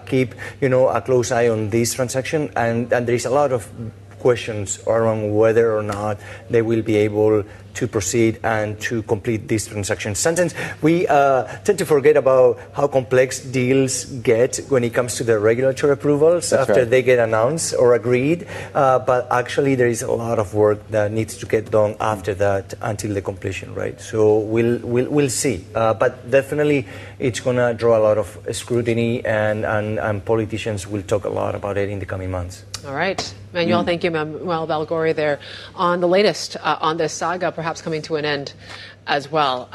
close eye on this transaction, and there is a lot of questions around whether or not they will be able to proceed and to complete this transaction. Sometimes we tend to forget about how complex deals get when it comes to the regulatory approvals after they get announced or agreed. But actually, there is a lot of work that needs to get done after that until the completion, right? So we'll see. But definitely, it's going to draw a lot of scrutiny, and politicians will talk a lot about it in the coming months. All right. Manuel, thank you, Manuel Baigori, there on the latest on this saga, perhaps coming to an end as well.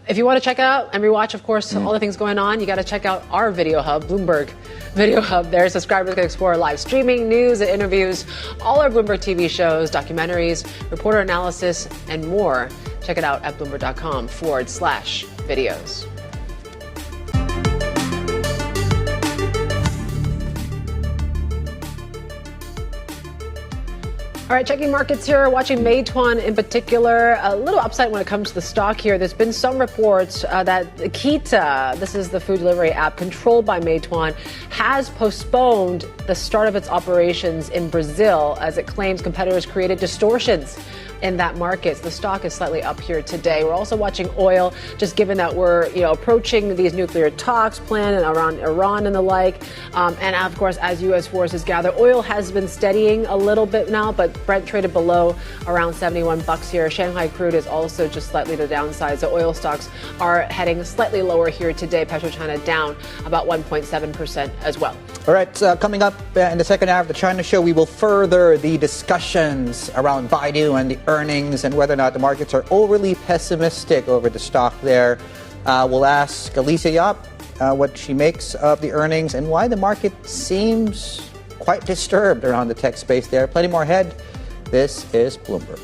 If you want to check out and rewatch, of course, all the things going on, you got to check out our video hub, Bloomberg Video Hub. There, subscribers can explore live streaming, news, and interviews, all our Bloomberg TV shows, documentaries, reporter analysis, and more. Check it out at bloomberg.com/videos. All right, checking markets here, watching Meituan in particular. A little upside when it comes to the stock here. There's been some reports that Kanda, this is the food delivery app controlled by Meituan, has postponed the start of its operations in Brazil as it claims competitors created distortions in that market. So the stock is slightly up here today. We're also watching oil, just given that we're approaching these nuclear talks planned around Iran and the like. And of course, as U.S. forces gather, oil has been steadying a little bit now, but Brent traded below around $71 here. Shanghai crude is also just slightly to the downside. So oil stocks are heading slightly lower here today. PetroChina down about 1.7% as well. All right, coming up in the second hour of the China Show, we will further the discussions around Baidu and the earnings and whether or not the markets are overly pessimistic over the stock there. We'll ask Alicia what she makes of the earnings and why the market seems quite disturbed around the tech space there. Plenty more ahead. This is Bloomberg.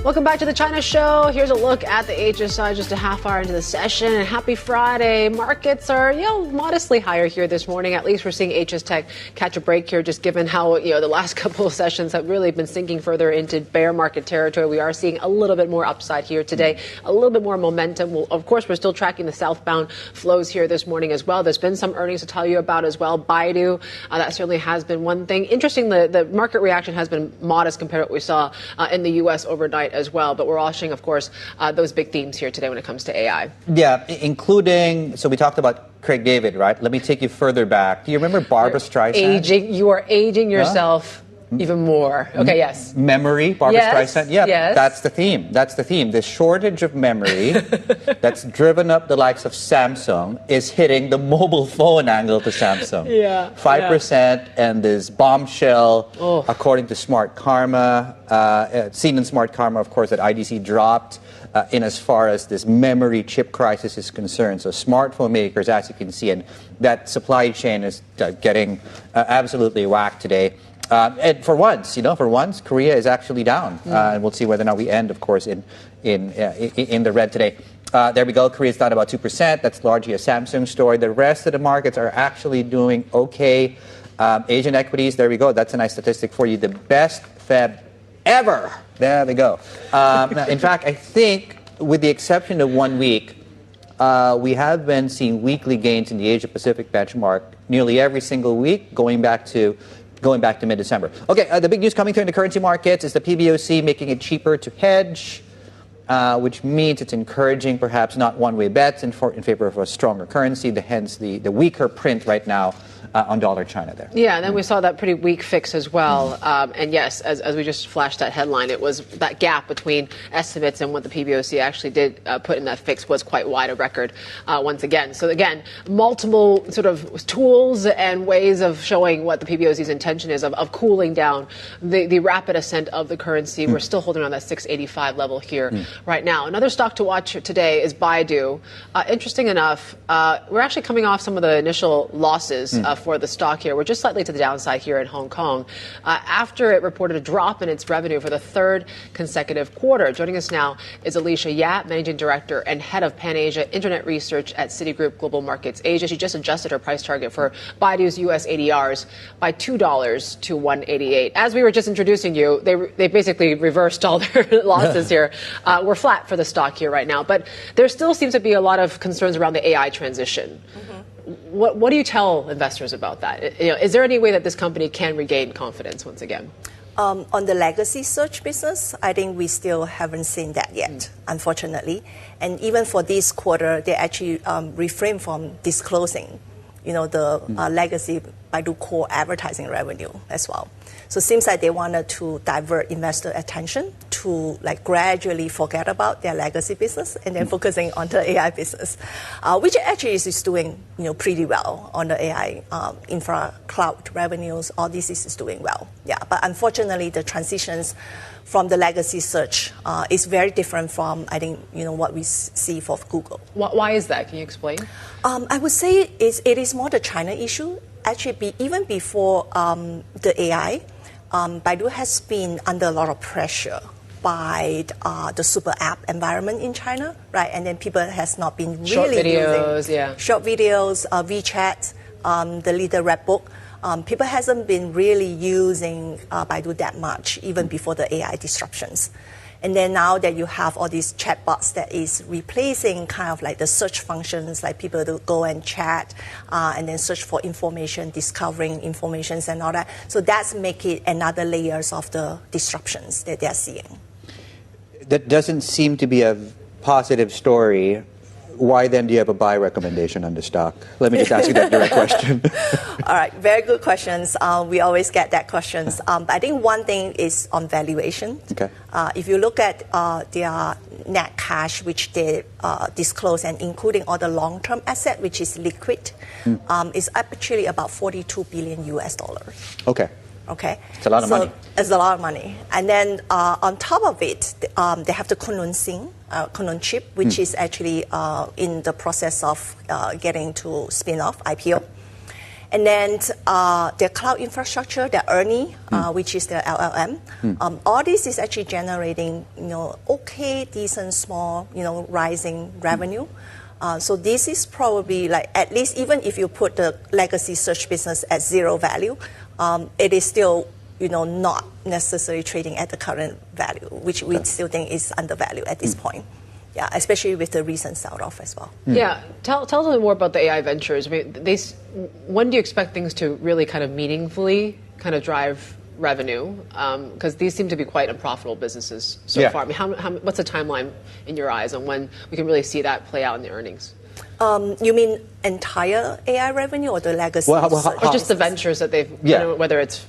Welcome back to the China Show. Here's a look at the HSI just a half hour into the session. And happy Friday. Markets are, modestly higher here this morning. At least we're seeing HS Tech catch a break here, just given how, the last couple of sessions have really been sinking further into bear market territory. We are seeing a little bit more upside here today, a little bit more momentum. Of course, we're still tracking the southbound flows here this morning as well. There's been some earnings to tell you about as well. Baidu, that certainly has been one thing. Interesting, the market reaction has been modest compared to what we saw in the U.S. overnight as well. But we're watching, of course, those big themes here today when it comes to AI. Yeah, including, so we talked about Craig David, right? Let me take you further back. Do you remember Barbara Streisand? You are aging yourself even more. Okay, yes. Memory, Barbara Streisand. Yeah, yes. That's the theme. The shortage of memory that's driven up the likes of Samsung is hitting the mobile phone angle to Samsung. 5% and this bombshell, according to Smart Karma, seen in Smart Karma, of course, that IDC dropped in as far as this memory chip crisis is concerned. So smartphone makers, as you can see, and that supply chain is getting absolutely whacked today. And for once, Korea is actually down, and we'll see whether or not we end, of course, in the red today. There we go. Korea's down about 2%. That's largely a Samsung story. The rest of the markets are actually doing okay. Asian equities, there we go. That's a nice statistic for you. The best Feb ever. There we go. Now, in fact, I think, with the exception of 1 week, we have been seeing weekly gains in the Asia-Pacific benchmark nearly every single week, going back to mid-December. Okay, the big news coming through in the currency markets is the PBOC making it cheaper to hedge, which means it's encouraging perhaps not one-way bets in favor of a stronger currency, hence the weaker print right now on dollar China there. Yeah, and then we saw that pretty weak fix as well. And yes, as we just flashed that headline, it was that gap between estimates and what the PBOC actually did put in that fix was quite wide, a record once again. So again, multiple sort of tools and ways of showing what the PBOC's intention is of cooling down the rapid ascent of the currency. We're still holding on that 685 level here right now. Another stock to watch today is Baidu. Interesting enough, we're actually coming off some of the initial losses for the stock here. We're just slightly to the downside here in Hong Kong after it reported a drop in its revenue for the third consecutive quarter. Joining us now is Alicia Yap, Managing Director and Head of Pan-Asia Internet Research at Citigroup Global Markets Asia. She just adjusted her price target for Baidu's U.S. ADRs by $2 to $188. As we were just introducing you, they basically reversed all their losses here. We're flat for the stock here right now, but there still seems to be a lot of concerns around the AI transition. What do you tell investors about that? Is there any way that this company can regain confidence once again? On the legacy search business, I think we still haven't seen that yet, unfortunately. And even for this quarter, they actually refrain from disclosing, the legacy Baidu core advertising revenue as well. So it seems like they wanted to divert investor attention to gradually forget about their legacy business and then focusing on the AI business, which actually is doing pretty well on the AI infra cloud revenues. All this is doing well. Yeah, but unfortunately, the transitions from the legacy search is very different from what we see for Google. Why is that? Can you explain? I would say it is more the China issue. Actually, even before the AI. Baidu has been under a lot of pressure by the super app environment in China, right? And then people has not been really short videos, using short videos, WeChat, the little red book. People hasn't been really using Baidu that much, even before the AI disruptions. And then now that you have all these chatbots that is replacing kind of like the search functions, like people to go and chat and then search for information, discovering informations and all that. So that's make it another layers of the disruptions that they're seeing. That doesn't seem to be a positive story. Why then do you have a buy recommendation on the stock? Let me just ask you that direct question. All right, very good questions. We always get that questions. But I think one thing is on valuation. Okay. If you look at their net cash, which they disclose, and including all the long-term asset, which is liquid, is actually about $42 billion US. Okay. Okay. It's a lot of money. It's a lot of money. And then on top of it, they have the Kunlun chip, which is actually in the process of getting to spin off, IPO. And then their cloud infrastructure, their ERNIE, which is their LLM. All this is actually generating, okay, decent, small, rising revenue. So this is probably like, at least even if you put the legacy search business at zero value, it is still, not necessarily trading at the current value, which we still think is undervalued at this point. Yeah, especially with the recent sell-off as well. Yeah, tell us a little more about the AI ventures. I mean, when do you expect things to really kind of meaningfully kind of drive revenue? Because these seem to be quite unprofitable businesses so far. I mean, what's the timeline in your eyes on when we can really see that play out in the earnings? You mean entire AI revenue or the legacy? Or just the ventures that they've, whether it's,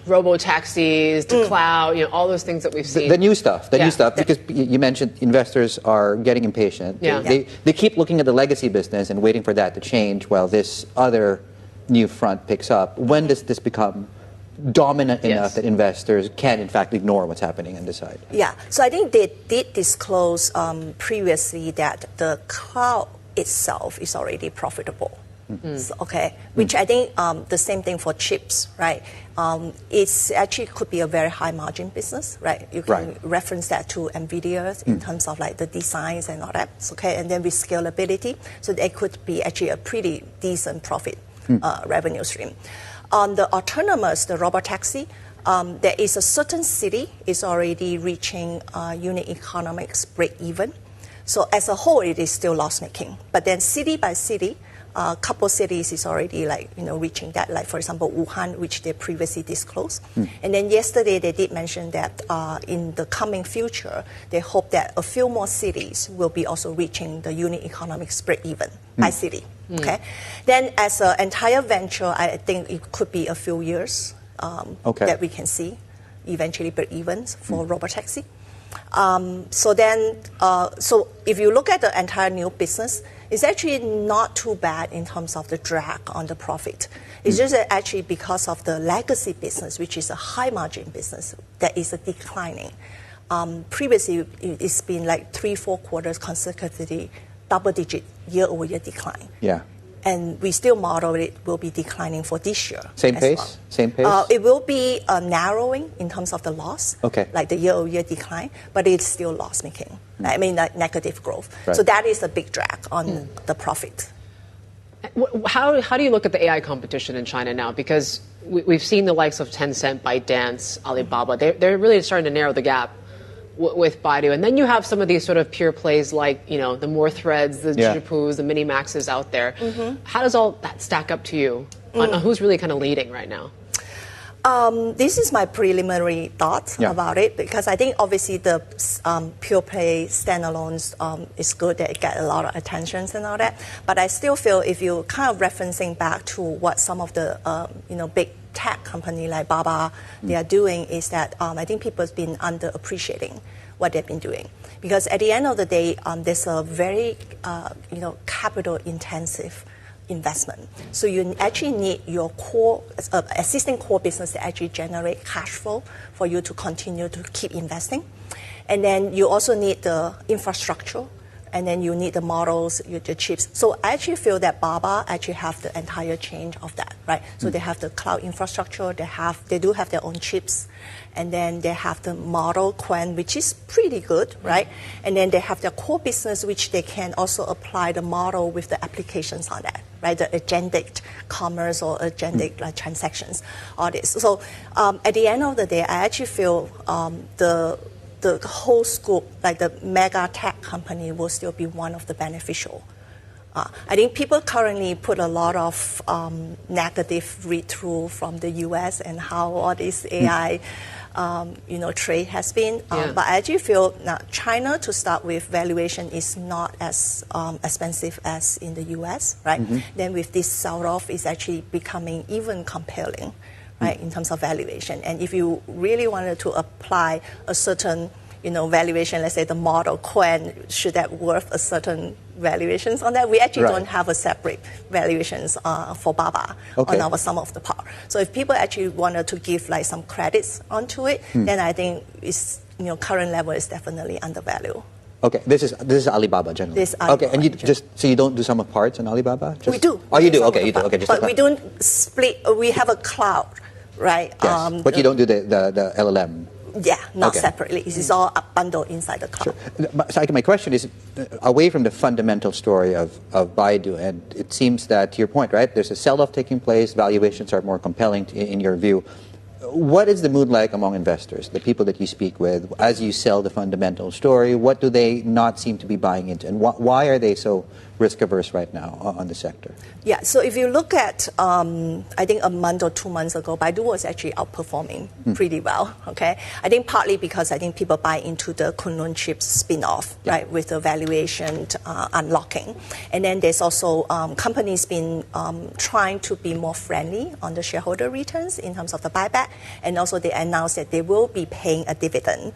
robo-taxis, to cloud, all those things that we've seen. The new stuff, because you mentioned investors are getting impatient. Yeah. They keep looking at the legacy business and waiting for that to change while this other new front picks up. When does this become dominant enough that investors can, in fact, ignore what's happening and decide? Yeah, so I think they did disclose previously that the cloud itself is already profitable. Which I think the same thing for chips, right? It's actually could be a very high margin business, right? You can reference that to NVIDIA in terms of like the designs and all that, and then with scalability, so it could be actually a pretty decent profit revenue stream. On the autonomous, the robotaxi, there is a certain city is already reaching unit economics break even. So as a whole, it is still loss making. But then city by city, a couple cities is already reaching that. Like for example, Wuhan, which they previously disclosed. And then yesterday they did mention that in the coming future, they hope that a few more cities will be also reaching the unit economics break even by city. Okay. Then as an entire venture, I think it could be a few years that we can see eventually break even for robotaxi. So if you look at the entire new business, it's actually not too bad in terms of the drag on the profit. It's just that actually because of the legacy business, which is a high margin business, that is declining. Previously, it's been like 3-4 quarters consecutively double-digit year-over-year decline. Yeah. And we still model it will be declining for this year. Same pace? Well. Same pace? It will be narrowing in terms of the loss, like the year-over-year decline, but it's still loss-making. I mean, like negative growth. Right. So that is a big drag on the profit. How do you look at the AI competition in China now? Because we've seen the likes of Tencent, ByteDance, Alibaba. They're really starting to narrow the gap with Baidu. And then you have some of these sort of pure plays like, the More Threads, the Zhipus, the Minimaxes out there. How does all that stack up to you on who's really kind of leading right now? This is my preliminary thought about it, because I think obviously the pure play standalones is good, that it get a lot of attention and all that. But I still feel if you kind of referencing back to what some of the big tech company like Baba they are doing, is that I think people have been underappreciating what they've been doing, because at the end of the day, there's a very capital intensive investment. So you actually need your core, existing core business to actually generate cash flow for you to continue to keep investing. And then you also need the infrastructure and then you need the models, the chips. So I actually feel that Baba actually have the entire chain of that, right? So they have the cloud infrastructure, they do have their own chips, and then they have the model Quen, which is pretty good, right? And then they have their core business, which they can also apply the model with the applications on that, right? The agentic commerce or agentic transactions, all this. So at the end of the day, I actually feel the whole scope, like the mega tech company, will still be one of the beneficial. I think people currently put a lot of negative read-through from the U.S. and how all this AI, trade has been. But I actually feel now China, to start with, valuation is not as expensive as in the U.S., right? Then with this sell-off, it's actually becoming even compelling, right, in terms of valuation. And if you really wanted to apply a certain, valuation, let's say the model Quen, should that worth a certain valuations on that? We actually don't have a separate valuations for Baba on our sum of the part. So if people actually wanted to give like some credits onto it, then I think it's, current level is definitely undervalued. Okay, this is Alibaba generally. This Alibaba, okay, and you don't do sum of parts on Alibaba? We do. Oh, you do. Okay, you do. Okay, but we don't split. We have a cloud, right? Yes, but you don't do the LLM. Yeah, not separately. It's all bundled inside the cloud. Sure. So my question is, away from the fundamental story of Baidu, and it seems that, to your point, right, there's a sell-off taking place, valuations are more compelling in your view. What is the mood like among investors, the people that you speak with, as you sell the fundamental story? What do they not seem to be buying into, and why are they so risk-averse right now on the sector? Yeah, so if you look at, I think a month or 2 months ago, Baidu was actually outperforming pretty well, okay? I think partly because I think people buy into the Kunlun chips spin-off, right, with the valuation unlocking. And then there's also companies been trying to be more friendly on the shareholder returns in terms of the buyback. And also they announced that they will be paying a dividend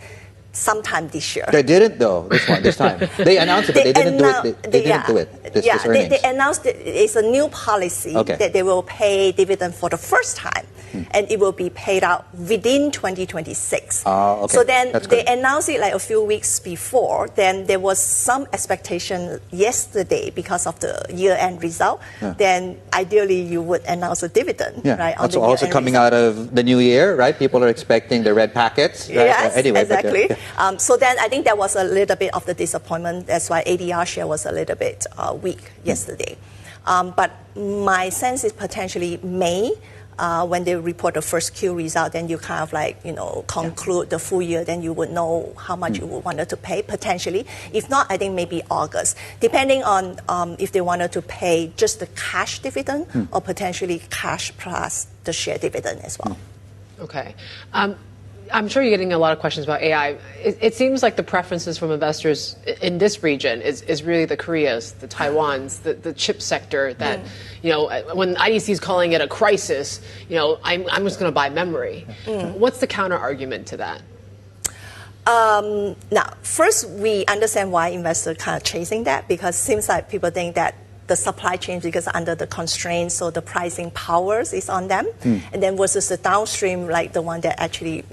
sometime this year. They didn't, though, this time. They announced it, but they didn't do it. They didn't do it. This earnings. They announced that it's a new policy that they will pay dividend for the first time, and it will be paid out within 2026. So then they announced it like a few weeks before. Then there was some expectation yesterday because of the year-end result. Then ideally you would announce a dividend, right? That's also coming out of the new year, right? People are expecting the red packets. Right? Yes, anyway, exactly. So then I think that was a little bit of the disappointment. That's why ADR share was a little bit weak yesterday. But my sense is potentially May, when they report the first Q result, then you kind of like, conclude the full year, then you would know how much you would wanted to pay potentially. If not, I think maybe August, depending on if they wanted to pay just the cash dividend or potentially cash plus the share dividend as well. Okay. I'm sure you're getting a lot of questions about AI. It seems like the preferences from investors in this region is really the Koreas, the Taiwans, the chip sector that, when IDC is calling it a crisis, I'm just going to buy memory. What's the counter argument to that? Now, first, we understand why investors are kind of chasing that, because it seems like people think that the supply chain, because under the constraints, so the pricing powers is on them, and then versus the downstream, like the one that actually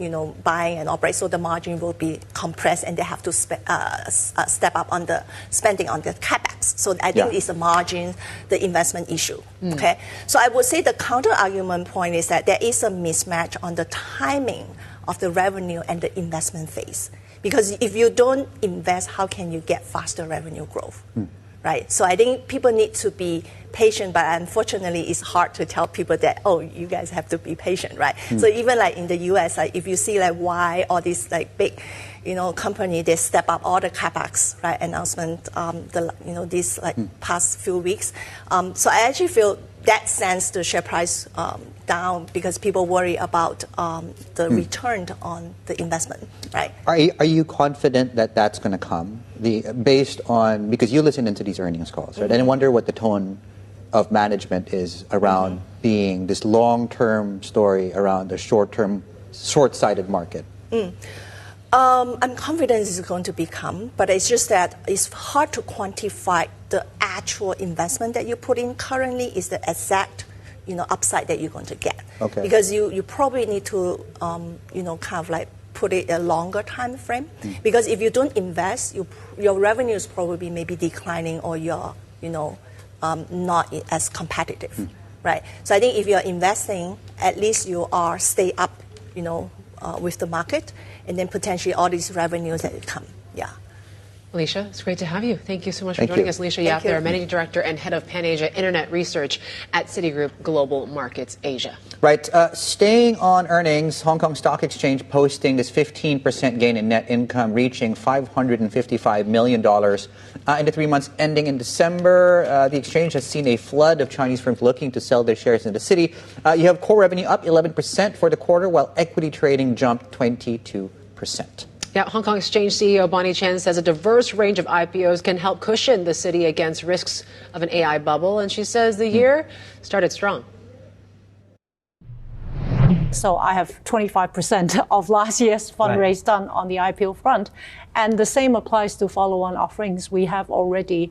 buying and operate, so the margin will be compressed, and they have to step up on the spending on the capex. So I think it's the margin, the investment issue. Okay, so I would say the counter argument point is that there is a mismatch on the timing of the revenue and the investment phase, because if you don't invest, how can you get faster revenue growth? Right. So I think people need to be patient, but unfortunately it's hard to tell people that, you guys have to be patient, right? So even like in the US, like if you see like why all these like big, company, they step up all the capex, right, announcement, these like past few weeks. So I actually feel that sends the share price down because people worry about the return on the investment, right? Are you confident that that's going to come? Based on, because you listen into these earnings calls, right? And I wonder what the tone of management is around being this long-term story around the short-term, short-sighted market. I'm confident it's going to become, but it's just that it's hard to quantify the actual investment that you put in. Currently is the exact upside that you're going to get. Because you probably need to kind of like put it a longer time frame, because if you don't invest, your revenues probably may be declining, or you're not as competitive, right? So I think if you're investing, at least you are stay up, with the market, and then potentially all these revenues that come. Yeah. Alicia, it's great to have you. Thank you so much for joining us. Alicia Yap, there, Managing Director and Head of Pan-Asia Internet Research at Citigroup Global Markets Asia. Right. Staying on earnings, Hong Kong Stock Exchange posting this 15% gain in net income, reaching $555 million. In the 3 months ending in December, the exchange has seen a flood of Chinese firms looking to sell their shares in the city. You have core revenue up 11% for the quarter, while equity trading jumped 22%. Yeah, Hong Kong Exchange CEO Bonnie Chan says a diverse range of IPOs can help cushion the city against risks of an AI bubble. And she says the year started strong. So I have 25% of last year's fundraise done on the IPO front. And the same applies to follow-on offerings. We have already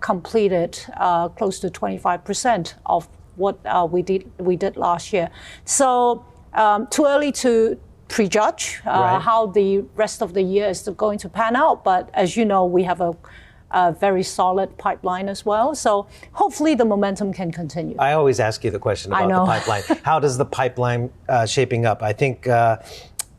completed close to 25% of what we did last year. So too early to prejudge how the rest of the year is going to pan out. But as you know, we have a very solid pipeline as well. So hopefully the momentum can continue. I always ask you the question about the pipeline. How does the pipeline shaping up? I think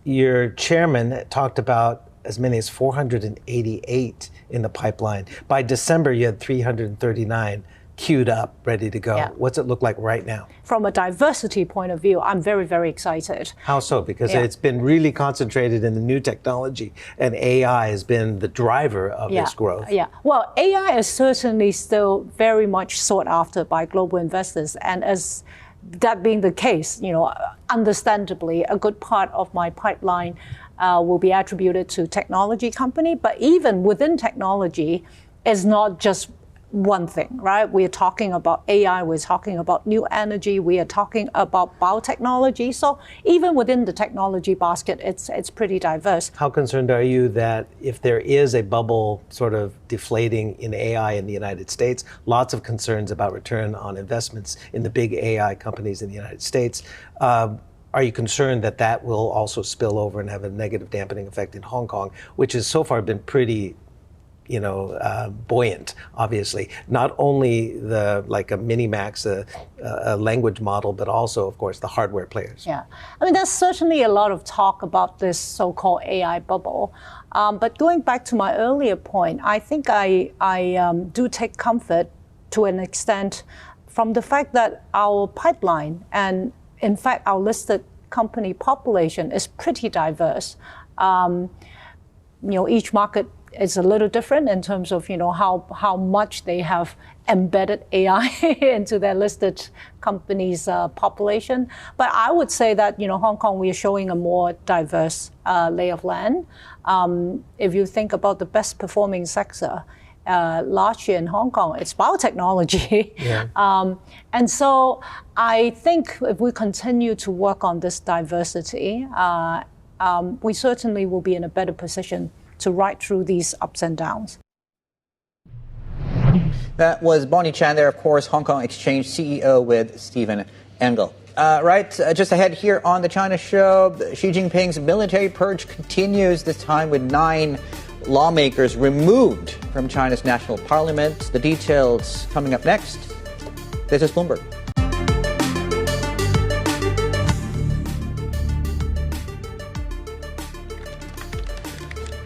your chairman talked about as many as 488 in the pipeline. By December, you had 339 queued up, ready to go. Yeah. What's it look like right now? From a diversity point of view, I'm very, very excited. How so? Because it's been really concentrated in the new technology, and AI has been the driver of this growth. Yeah. Well, AI is certainly still very much sought after by global investors. And as that being the case, understandably, a good part of my pipeline will be attributed to technology company. But even within technology, it's not just one thing, right? We are talking about AI, we're talking about new energy, we are talking about biotechnology. So even within the technology basket, it's pretty diverse. How concerned are you that if there is a bubble sort of deflating in AI in the United States, lots of concerns about return on investments in the big AI companies in the United States, are you concerned that that will also spill over and have a negative dampening effect in Hong Kong, which has so far been pretty buoyant, obviously. Not only like a Minimax, a language model, but also, of course, the hardware players. Yeah. I mean, there's certainly a lot of talk about this so-called AI bubble. But going back to my earlier point, I think I do take comfort to an extent from the fact that our pipeline and, in fact, our listed company population is pretty diverse. Each market is a little different in terms of how much they have embedded AI into their listed companies' population. But I would say that Hong Kong, we are showing a more diverse lay of land. If you think about the best performing sector last year in Hong Kong, it's biotechnology. Yeah. And so I think if we continue to work on this diversity, we certainly will be in a better position to ride through these ups and downs. That was Bonnie Chan there, of course, Hong Kong Exchange CEO with Stephen Engel. Just ahead here on the China Show, Xi Jinping's military purge continues, this time with 9 lawmakers removed from China's national parliament. The details coming up next. This is Bloomberg.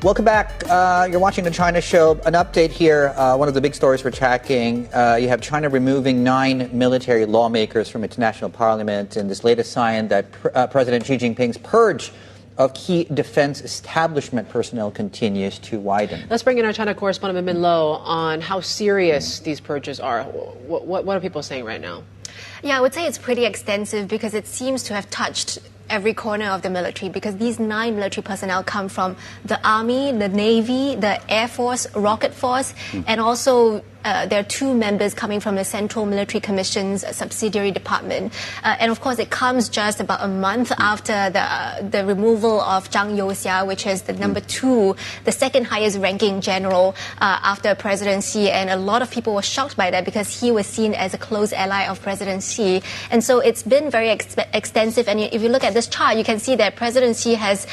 Welcome back. You're watching the China Show. An update here. One of the big stories we're tracking. You have China removing 9 military lawmakers from its national parliament in this latest sign that President Xi Jinping's purge of key defense establishment personnel continues to widen. Let's bring in our China correspondent, Min Lo, on how serious these purges are. What are people saying right now? Yeah, I would say it's pretty extensive because it seems to have touched every corner of the military, because these 9 military personnel come from the Army, the Navy, the Air Force, Rocket Force, and also there are 2 members coming from the Central Military Commission's subsidiary department. And of course, it comes just about a month after the removal of Zhang Youxia, which is the number 2, the second highest ranking general after presidency. And a lot of people were shocked by that because he was seen as a close ally of President President Xi. And so it's been very extensive. And if you look at this chart, you can see that President Xi has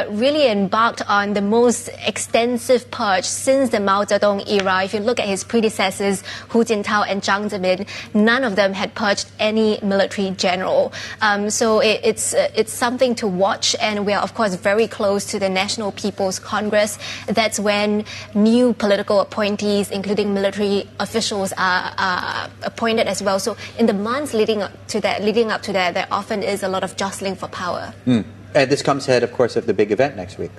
really embarked on the most extensive purge since the Mao Zedong era. If you look at his predecessors, Hu Jintao and Jiang Zemin, none of them had purged any military general. So it's something to watch. And we are, of course, very close to the National People's Congress. That's when new political appointees, including military officials, are appointed as well. So in the months leading up to that, there often is a lot of jostling for power. And this comes ahead, of course, of the big event next week.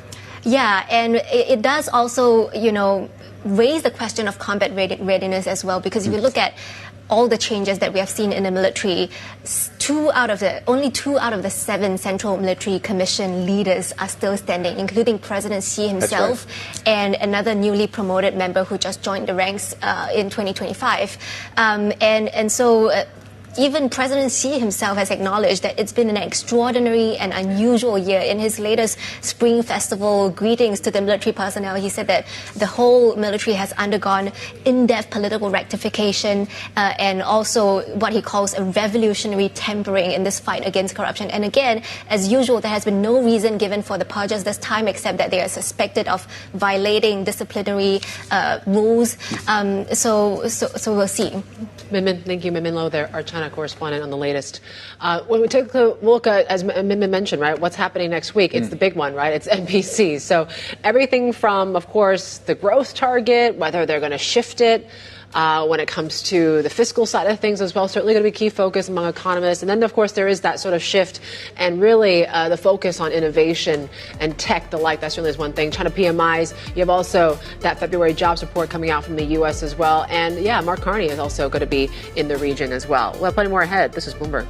Yeah, and it does also, raise the question of combat readiness as well, because if you look at all the changes that we have seen in the military, only two out of the 7 Central Military Commission leaders are still standing, including President Xi himself and another newly promoted member who just joined the ranks in 2025. And so even President Xi himself has acknowledged that it's been an extraordinary and unusual year. In his latest Spring Festival greetings to the military personnel, he said that the whole military has undergone in-depth political rectification and also what he calls a revolutionary tempering in this fight against corruption. And again, as usual, there has been no reason given for the purges this time except that they are suspected of violating disciplinary rules. So we'll see. Min, thank you. Min Lo there, our China correspondent on the latest. When we take a look at, as Min mentioned, right, what's happening next week, it's the big one, right? It's NPC. So everything from, of course, the growth target, whether they're going to shift it, when it comes to the fiscal side of things as well, certainly going to be key focus among economists. And then, of course, there is that sort of shift and really the focus on innovation and tech, the like. That certainly is one thing. China PMIs, you have also that February jobs report coming out from the U.S. as well. And, yeah, Mark Carney is also going to be in the region as well. We'll have plenty more ahead. This is Bloomberg.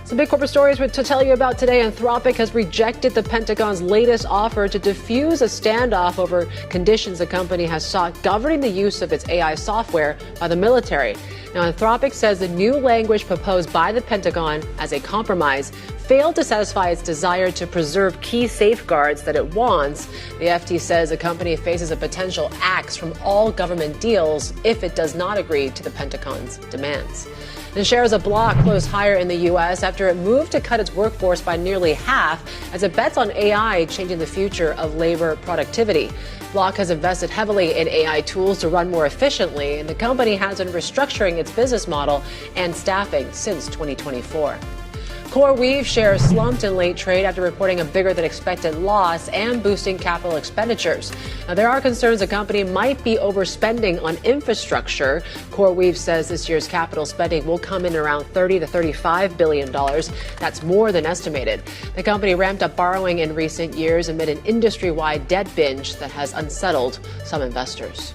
Some big corporate stories to tell you about today. Anthropic has rejected the Pentagon's latest offer to defuse a standoff over conditions the company has sought governing the use of its AI software by the military. Now, Anthropic says the new language proposed by the Pentagon as a compromise failed to satisfy its desire to preserve key safeguards that it wants. The FT says the company faces a potential axe from all government deals if it does not agree to the Pentagon's demands. The shares of Block closed higher in the U.S. after it moved to cut its workforce by nearly half as it bets on AI changing the future of labor productivity. Block has invested heavily in AI tools to run more efficiently, and the company has been restructuring its business model and staffing since 2024. CoreWeave shares slumped in late trade after reporting a bigger than expected loss and boosting capital expenditures. Now, there are concerns the company might be overspending on infrastructure. CoreWeave says this year's capital spending will come in around $30 to $35 billion. That's more than estimated. The company ramped up borrowing in recent years amid an industry-wide debt binge that has unsettled some investors.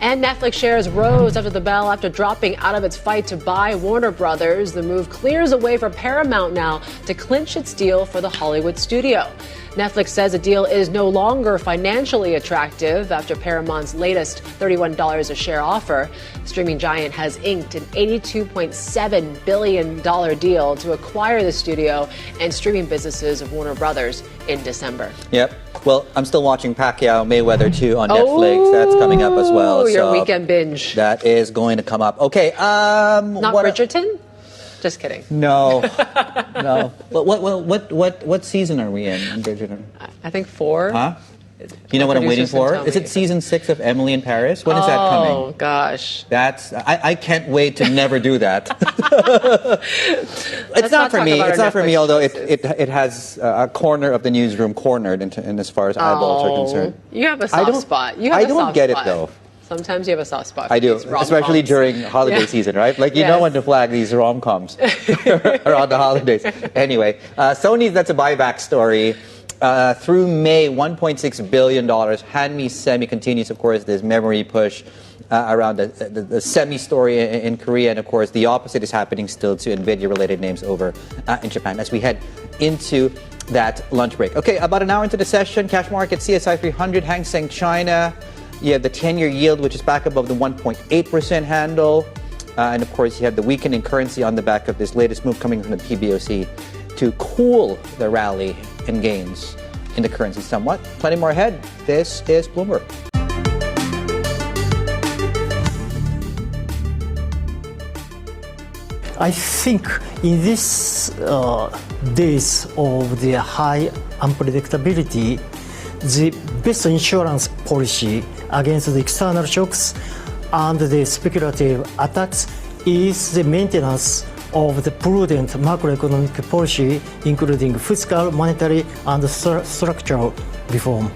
And Netflix shares rose after the bell after dropping out of its fight to buy Warner Brothers. The move clears a way for Paramount now to clinch its deal for the Hollywood studio. Netflix says the deal is no longer financially attractive after Paramount's latest $31 a share offer. The streaming giant has inked an $82.7 billion deal to acquire the studio and streaming businesses of Warner Brothers in December. Yep. Well, I'm still watching Pacquiao Mayweather 2 on Netflix. That's coming up as well. Your weekend binge. That is going to come up. Okay. Not Bridgerton? Just kidding. No, no. But what season are we in Bridgerton? I think 4. Huh? You know what I'm waiting for? Is it season 6 of Emily in Paris? When is that coming? Oh gosh, I can't wait to never do that. It's not for me. It's not for me. Although it has a corner of the newsroom cornered in as far as eyeballs are concerned. You have a soft spot. I don't get it though. Sometimes you have a soft spot for I do, these rom-coms. especially during holiday season, right? Like, you know when to flag these rom-coms around the holidays. Anyway, Sony's, that's a buyback story. Through May, $1.6 billion. Hanmi Semi continues, of course, this memory push around the semi story in Korea. And, of course, the opposite is happening still to NVIDIA-related names over in Japan as we head into that lunch break. Okay, about an hour into the session, cash market, CSI 300, Hang Seng China. You have the 10-year yield, which is back above the 1.8% handle. And, of course, you have the weakening currency on the back of this latest move coming from the PBOC to cool the rally and gains in the currency somewhat. Plenty more ahead. This is Bloomberg. I think in these days of the high unpredictability, the best insurance policy against the external shocks and the speculative attacks is the maintenance of the prudent macroeconomic policy, including fiscal, monetary, and structural reform.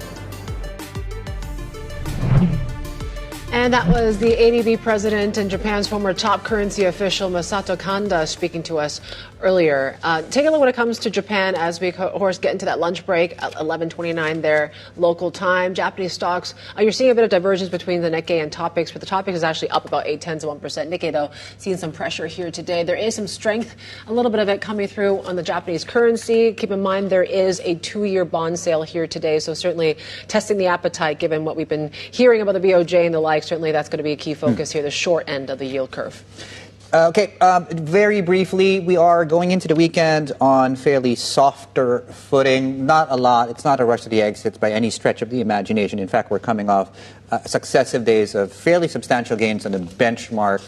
And that was the ADB president and Japan's former top currency official, Masato Kanda, speaking to us earlier. Take a look when it comes to Japan as we, of course, get into that lunch break at 11:29 there, local time. Japanese stocks, you're seeing a bit of divergence between the Nikkei and Topix, but the Topix is actually up about 0.8%. Nikkei, though, seeing some pressure here today. There is some strength, a little bit of it coming through on the Japanese currency. Keep in mind there is a 2-year bond sale here today, so certainly testing the appetite given what we've been hearing about the BOJ and the like. Certainly that's going to be a key focus here, the short end of the yield curve. Very briefly, we are going into the weekend on fairly softer footing. Not a lot. It's not a rush to the exits by any stretch of the imagination. In fact, we're coming off successive days of fairly substantial gains on the benchmark.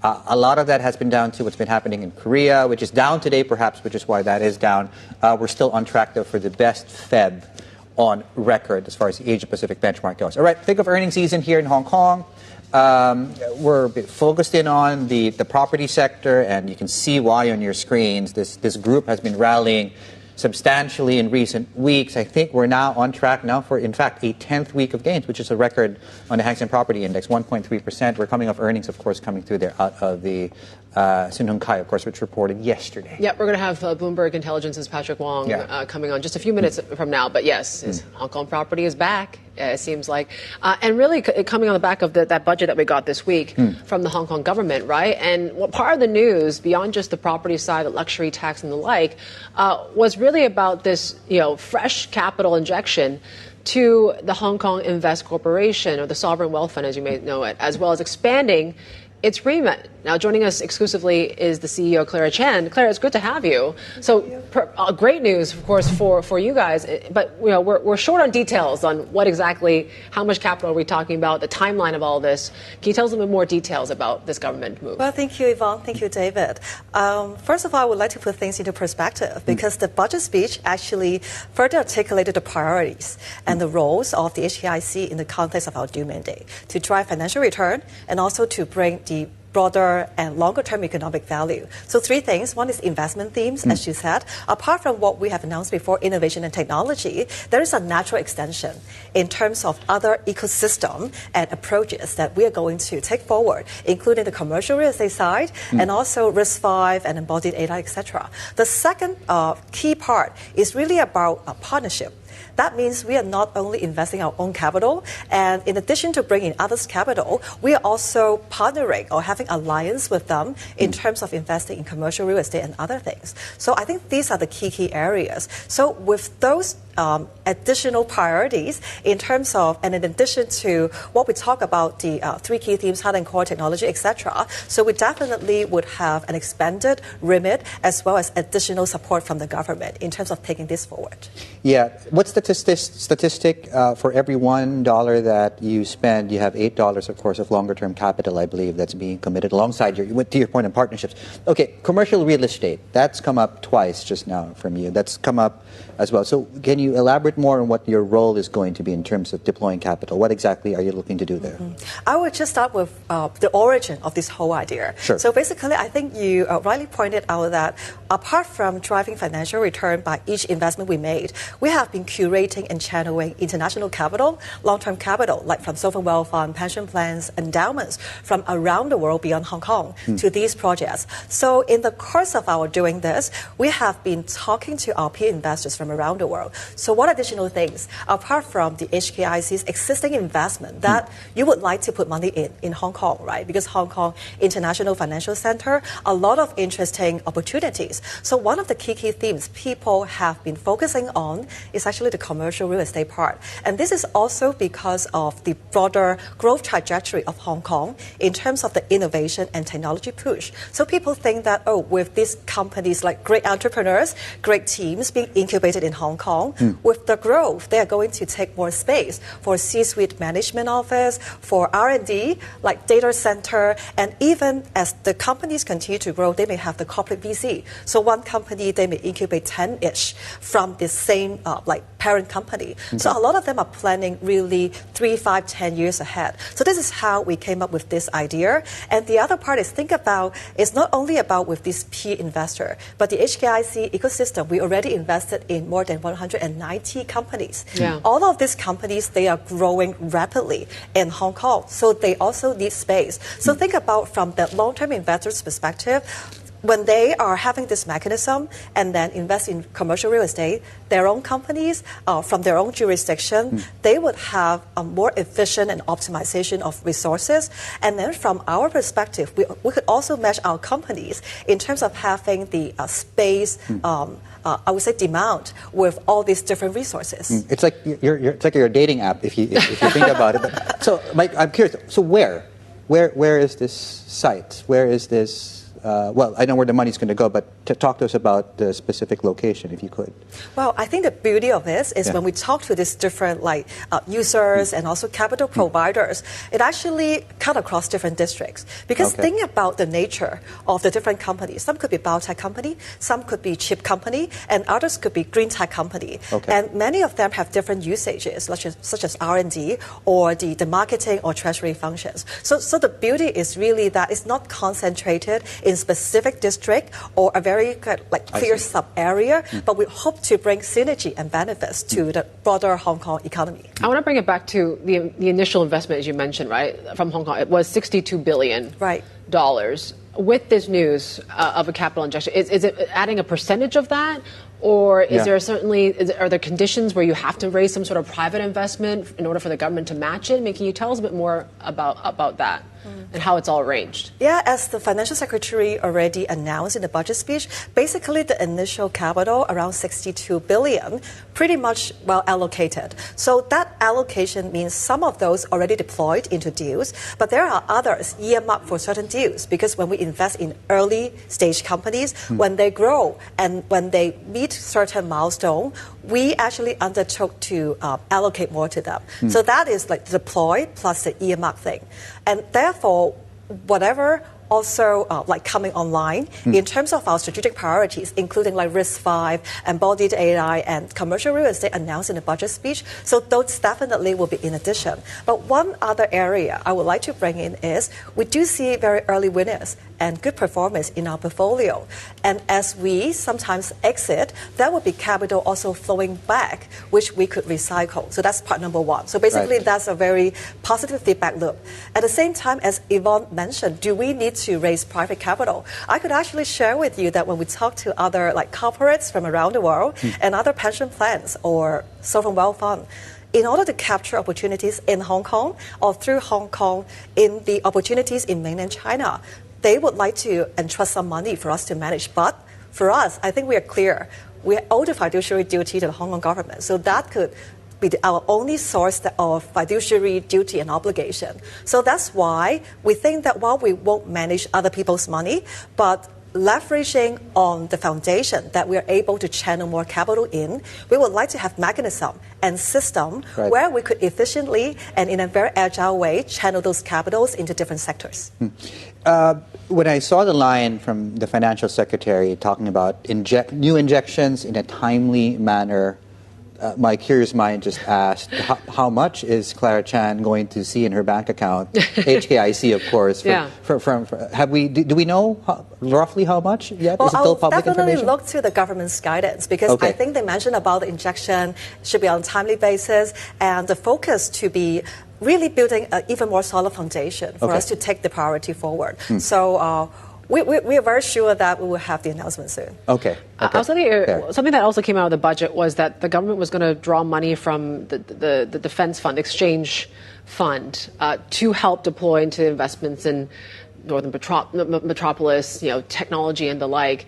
A lot of that has been down to what's been happening in Korea, which is down today, perhaps, which is why that is down. We're still on track, though, for the best Feb on record as far as the Asia-Pacific benchmark goes. All right, think of earnings season here in Hong Kong. We're focused in on the property sector, and you can see why on your screens. This group has been rallying substantially in recent weeks. I think we're now on track now for, in fact, a 10th week of gains, which is a record on the Hang Seng Property Index, 1.3%. We're coming off earnings, of course, coming through there out of the Sin Hung Kai, of course, which reported yesterday. Yeah, we're going to have Bloomberg Intelligence's Patrick Wong coming on just a few minutes from now. But yes, Hong Kong property is back, it seems like. And really coming on the back of that budget that we got this week from the Hong Kong government, right? And what part of the news, beyond just the property side, the luxury tax and the like, was really about this, fresh capital injection to the Hong Kong Invest Corporation, or the Sovereign Wealth Fund, as you may know it, as well as expanding its remit. Now, joining us exclusively is the CEO, Clara Chen. Clara, it's good to have you. So, great news, of course, for you guys. But we're short on details on what exactly, how much capital are we talking about, the timeline of all this. Can you tell us a bit more details about this government move? Well, thank you, Yvonne. Thank you, David. First of all, I would like to put things into perspective because the budget speech actually further articulated the priorities and the roles of the HKIC in the context of our due mandate to drive financial return and also to bring the broader and longer-term economic value. So 3 things. One is investment themes, as you said. Apart from what we have announced before, innovation and technology, there is a natural extension in terms of other ecosystem and approaches that we are going to take forward, including the commercial real estate side and also Risk 5 and embodied AI, etc. The second key part is really about a partnership. That means we are not only investing our own capital, and in addition to bringing others' capital, we are also partnering or having alliance with them in terms of investing in commercial real estate and other things. So I think these are the key areas. So with those additional priorities in terms of, and in addition to what we talk about, the 3 key themes, hard and core technology, etc. So we definitely would have an expanded remit as well as additional support from the government in terms of taking this forward. Yeah. What's the statistic? For every $1 that you spend, you have $8, of course, of longer-term capital, I believe, that's being committed alongside to your point in partnerships. Okay, commercial real estate, that's come up twice just now from you. That's come up as well. So can you elaborate more on what your role is going to be in terms of deploying capital? What exactly are you looking to do there? I would just start with the origin of this whole idea. Sure. So basically, I think you rightly pointed out that apart from driving financial return by each investment we made, we have been curating and channeling international capital, long-term capital, like from sovereign wealth fund, pension plans, endowments from around the world beyond Hong Kong to these projects. So in the course of our doing this, we have been talking to our peer investors from around the world. So what additional things, apart from the HKIC's existing investment that you would like to put money in Hong Kong, right? Because Hong Kong International Financial Center, a lot of interesting opportunities. So one of the key themes people have been focusing on is actually the commercial real estate part. And this is also because of the broader growth trajectory of Hong Kong in terms of the innovation and technology push. So people think that, with these companies like great entrepreneurs, great teams being incubated in Hong Kong, With the growth, they are going to take more space for C-suite management office, for R&D, like data center, and even as the companies continue to grow, they may have the corporate VC. So one company, they may incubate 10-ish from the same parent company. So a lot of them are planning really 3, 5, 10 years ahead. So this is how we came up with this idea. And the other part is it's not only about with this PE investor, but the HKIC ecosystem. We already invested in more than 190 companies. Yeah. All of these companies, they are growing rapidly in Hong Kong. So they also need space. So think about from the long-term investor's perspective, when they are having this mechanism and then invest in commercial real estate, their own companies from their own jurisdiction, they would have a more efficient and optimization of resources. And then from our perspective, we could also match our companies in terms of having the space, I would say, demand with all these different resources. It's like it's like your dating app if you think about it. So, Mike, I'm curious. So where is this site? Where is this? Well, I know where the money's going to go, but talk to us about the specific location, if you could. Well, I think the beauty of this is when we talk to these different users and also capital providers, it actually cut across different districts. Because think about the nature of the different companies. Some could be biotech company, some could be chip company, and others could be green tech company. And many of them have different usages, such as R&D or the marketing or treasury functions. So the beauty is really that it's not concentrated in specific district or a very clear sub-area, but we hope to bring synergy and benefits to the broader Hong Kong economy. I want to bring it back to the initial investment, as you mentioned, right, from Hong Kong. It was $62 billion. Right. With this news of a capital injection, is it adding a percentage of that? Or is there are there conditions where you have to raise some sort of private investment in order for the government to match it? I mean, can you tell us a bit more about that and how it's all arranged? Yeah, as the Financial Secretary already announced in the budget speech, basically the initial capital, around $62 billion, pretty much well allocated. So that allocation means some of those already deployed into deals, but there are others earmarked for certain deals, because when we invest in early stage companies, when they grow and when they meet certain milestone, we actually undertook to allocate more to them. So that is like deploy plus the earmark thing. And therefore, whatever also coming online in terms of our strategic priorities, including like Risk5, embodied AI, and commercial real estate announced in the budget speech. So those definitely will be in addition. But one other area I would like to bring in is we do see very early winners and good performance in our portfolio. And as we sometimes exit, there will be capital also flowing back, which we could recycle. So that's part number one. So basically, that's a very positive feedback loop. At the same time, as Yvonne mentioned, do we need to raise private capital? I could actually share with you that when we talk to other corporates from around the world and other pension plans or sovereign wealth fund, in order to capture opportunities in Hong Kong or through Hong Kong in the opportunities in mainland China, they would like to entrust some money for us to manage. But for us, I think we are clear. We owe the fiduciary duty to the Hong Kong government. So that could be our only source of fiduciary duty and obligation. So that's why we think that while we won't manage other people's money, but leveraging on the foundation that we are able to channel more capital in, we would like to have mechanism and system where we could efficiently and in a very agile way channel those capitals into different sectors. When I saw the line from the financial secretary talking about new injections in a timely manner, my curious mind just asked, how much is Clara Chan going to see in her bank account? HKIC, of course. Do we know roughly how much yet? Well, is it still public definitely information? Look to the government's guidance, because I think they mentioned about the injection should be on a timely basis, and the focus to be really building an even more solid foundation for us to take the priority forward. So we are very sure that we will have the announcement soon. I was thinking, something that also came out of the budget was that the government was going to draw money from the defense fund, exchange fund, to help deploy into investments in Northern Metropolis, technology and the like.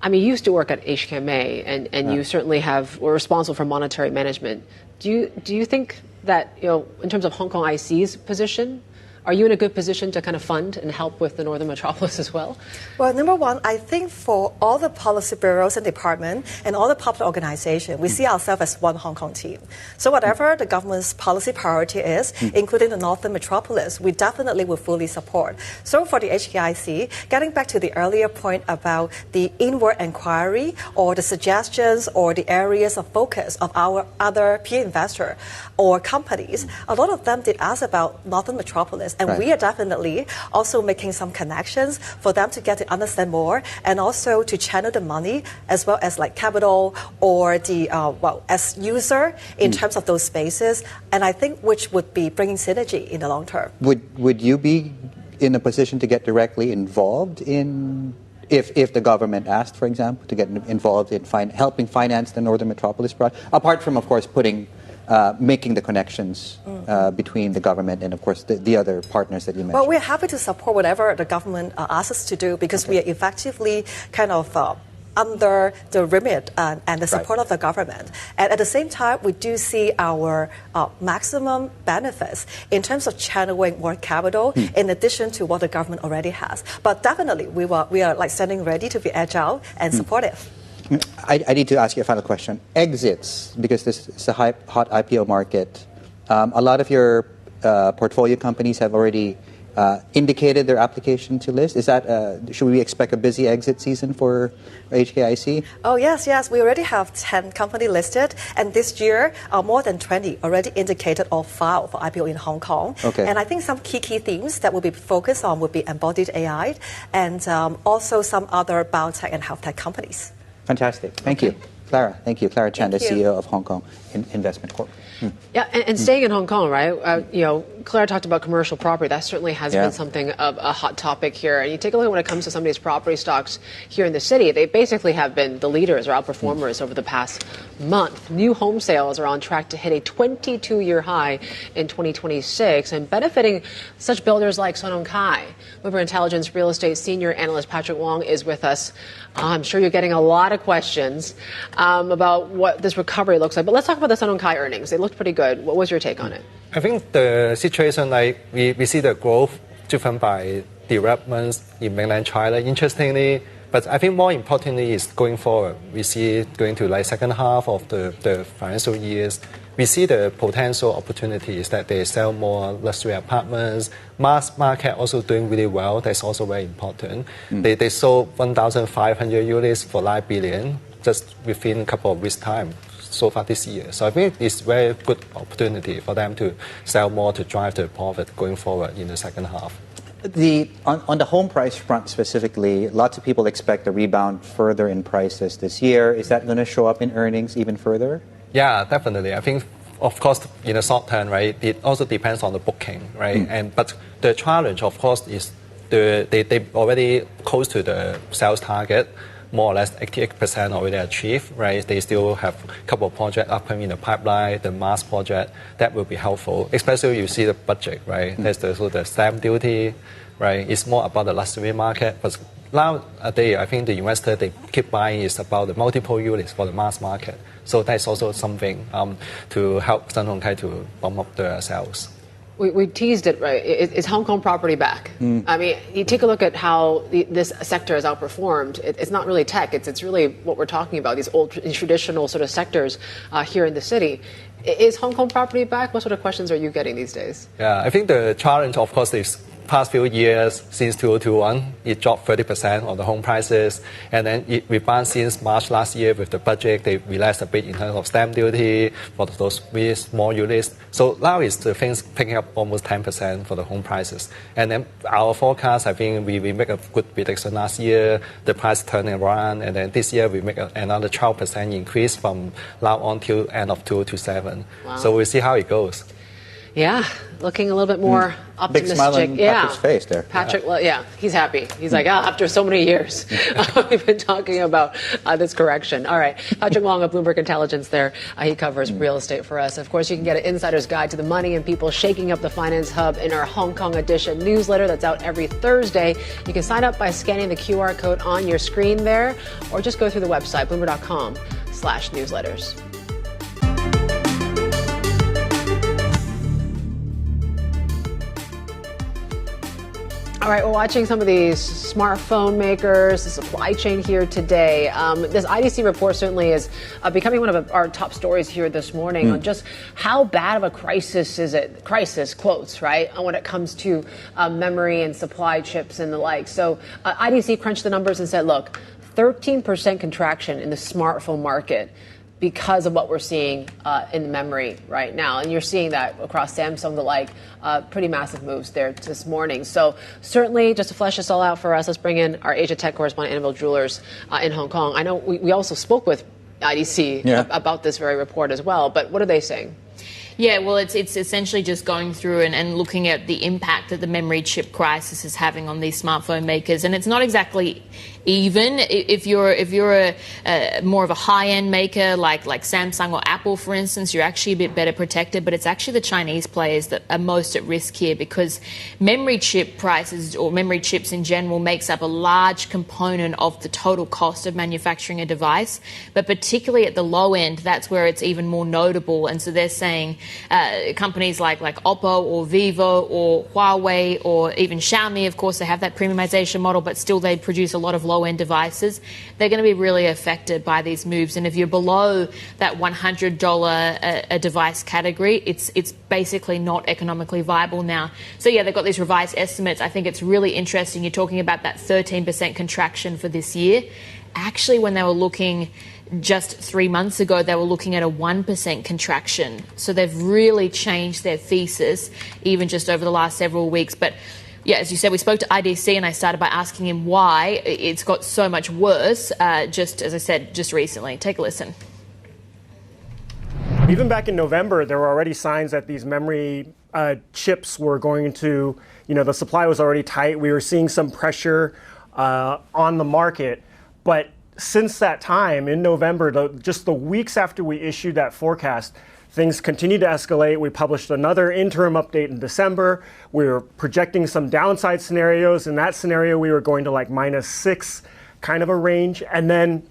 I mean, you used to work at HKMA, and you certainly were responsible for monetary management. Do you think that, in terms of Hong Kong IC's position, Are you in a good position to kind of fund and help with the Northern Metropolis as well? Well, number one, I think for all the policy bureaus and departments and all the public organizations, we see ourselves as one Hong Kong team. So whatever the government's policy priority is, including the Northern Metropolis, we definitely will fully support. So for the HKIC, getting back to the earlier point about the inward inquiry or the suggestions or the areas of focus of our other peer investor or companies, a lot of them did ask about Northern Metropolis, and we are definitely also making some connections for them to get to understand more and also to channel the money as well as like capital or the as user in terms of those spaces, and I think which would be bringing synergy in the long term. Would you be in a position to get directly involved in, if the government asked, for example, to get involved in helping finance the Northern Metropolis project, apart from, of course, making the connections between the government and, of course, the other partners that you mentioned? Well, we're happy to support whatever the government asks us to do because we are effectively kind of under the remit and the support of the government. And at the same time, we do see our maximum benefits in terms of channeling more capital in addition to what the government already has. But definitely, we are like standing ready to be agile and supportive. I need to ask you a final question. Exits, because this is a hot IPO market. A lot of your portfolio companies have already indicated their application to list. Is that should we expect a busy exit season for HKIC? Oh yes. We already have 10 companies listed, and this year more than 20 already indicated or filed for IPO in Hong Kong. Okay. And I think some key themes that will be focused on would be embodied AI and also some other biotech and health tech companies. Fantastic. Thank you. Clara, thank you. Clara Chan, the CEO of Hong Kong Investment Corp. Yeah, and staying in Hong Kong, right? Clara talked about commercial property. That certainly has been something of a hot topic here. And you take a look at when it comes to some of these property stocks here in the city, they basically have been the leaders or outperformers over the past month. New home sales are on track to hit a 22-year high in 2026 and benefiting such builders like Sun Hung Kai. Bloomberg Intelligence real estate senior analyst Patrick Wong is with us. I'm sure you're getting a lot of questions about what this recovery looks like. But let's talk about the Sun Hung Kai earnings. They looked pretty good. What was your take on it? I think the situation, like we see the growth driven by developments in mainland China, interestingly. But I think more importantly is going forward. We see going to like second half of the financial years, we see the potential opportunities that they sell more luxury apartments. Mass market also doing really well. That's also very important. They sold 1,500 units for 9 billion just within a couple of weeks' time so far this year. So I think it's very good opportunity for them to sell more to drive the profit going forward in the second half. On the home price front specifically, lots of people expect a rebound further in prices this year. Is that going to show up in earnings even further? Yeah, definitely. I think, of course, in the short term, right, it also depends on the booking, right? But the challenge, of course, is they already close to the sales target. More or less 88% already achieved, right? They still have a couple of projects upcoming in the pipeline, the mass project. That will be helpful, especially you see the budget, right? There's the stamp duty, right? It's more about the luxury market. But nowadays, I think the investor, they keep buying is about the multiple units for the mass market. So that's also something to help Sun Hung Kai to bump up the sales. We teased it, right? Is Hong Kong property back? I mean, you take a look at how this sector has outperformed. It's not really tech. It's really what we're talking about, these old traditional sort of sectors here in the city. Is Hong Kong property back? What sort of questions are you getting these days? Yeah, I think the challenge, of course, is past few years, since 2021, it dropped 30% on the home prices. And then it rebounded since March last year with the budget. They relaxed a bit in terms of stamp duty for those really small units. So now is the things picking up almost 10% for the home prices. And then our forecast, I think we make a good prediction last year, the price turning around. And then this year we make another 12% increase from now on till end of 2027. Wow. So we'll see how it goes. Yeah, looking a little bit more optimistic. Big smile on Patrick's face there. Patrick, well, yeah, he's happy. He's like, after so many years, we've been talking about this correction. All right, Patrick Wong of Bloomberg Intelligence there. He covers real estate for us. Of course, you can get an insider's guide to the money and people shaking up the finance hub in our Hong Kong edition newsletter that's out every Thursday. You can sign up by scanning the QR code on your screen there, or just go through the website, bloomberg.com/newsletters. All right, we're watching some of these smartphone makers, the supply chain here today. This IDC report certainly is becoming one of our top stories here this morning on just how bad of a crisis is it, crisis, quotes, right, when it comes to memory and supply chips and the like. So IDC crunched the numbers and said, look, 13% contraction in the smartphone market because of what we're seeing in memory right now. And you're seeing that across Samsung, the like, pretty massive moves there this morning. So certainly, just to flesh this all out for us, let's bring in our Asia Tech correspondent, Annabelle Jewelers in Hong Kong. I know we also spoke with IDC about this very report as well, but what are they saying? Yeah, well, it's essentially just going through and looking at the impact that the memory chip crisis is having on these smartphone makers, and it's not exactly even. If you're a more of a high-end maker like Samsung or Apple, for instance, you're actually a bit better protected. But it's actually the Chinese players that are most at risk here, because memory chip prices, or memory chips in general, makes up a large component of the total cost of manufacturing a device. But particularly at the low end, that's where it's even more notable. And so they're saying companies like Oppo or Vivo or Huawei or even Xiaomi, of course, they have that premiumization model, but still they produce a lot of low-end devices. They're going to be really affected by these moves. And if you're below that $100 a device category, it's basically not economically viable now. So yeah, they've got these revised estimates. I think it's really interesting. You're talking about that 13% contraction for this year. Actually, when they were looking just 3 months ago, they were looking at a 1% contraction. So they've really changed their thesis even just over the last several weeks. But yeah, as you said, we spoke to IDC and I started by asking him why it's got so much worse, just as I said, just recently. Take a listen. Even back in November, there were already signs that these memory chips were going to, the supply was already tight. We were seeing some pressure on the market. But since that time, in November, just the weeks after we issued that forecast, things continued to escalate. We published another interim update in December. We were projecting some downside scenarios. In that scenario, we were going to -6 kind of a range. And then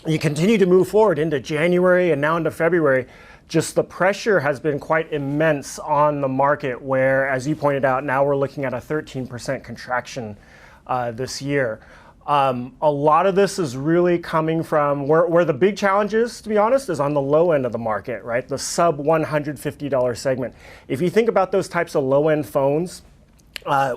you continue to move forward into January and now into February. Just the pressure has been quite immense on the market, where, as you pointed out, now we're looking at a 13% contraction this year. A lot of this is really coming from where the big challenge is, to be honest, is on the low end of the market, right? The sub $150 segment. If you think about those types of low end phones,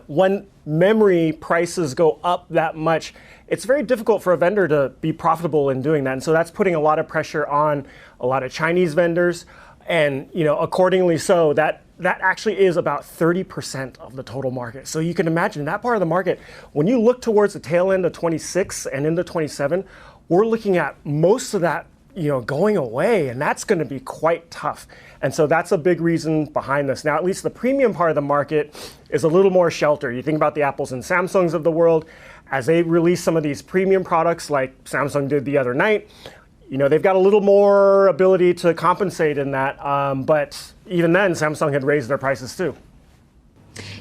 when memory prices go up that much, it's very difficult for a vendor to be profitable in doing that. And so that's putting a lot of pressure on a lot of Chinese vendors. And, accordingly so, that actually is about 30% of the total market. So you can imagine that part of the market, when you look towards the tail end of 26 and into 27, we're looking at most of that, going away, and that's going to be quite tough. And so that's a big reason behind this. Now, at least the premium part of the market is a little more sheltered. You think about the Apples and Samsungs of the world, as they release some of these premium products like Samsung did the other night, they've got a little more ability to compensate in that. But even then, Samsung had raised their prices too.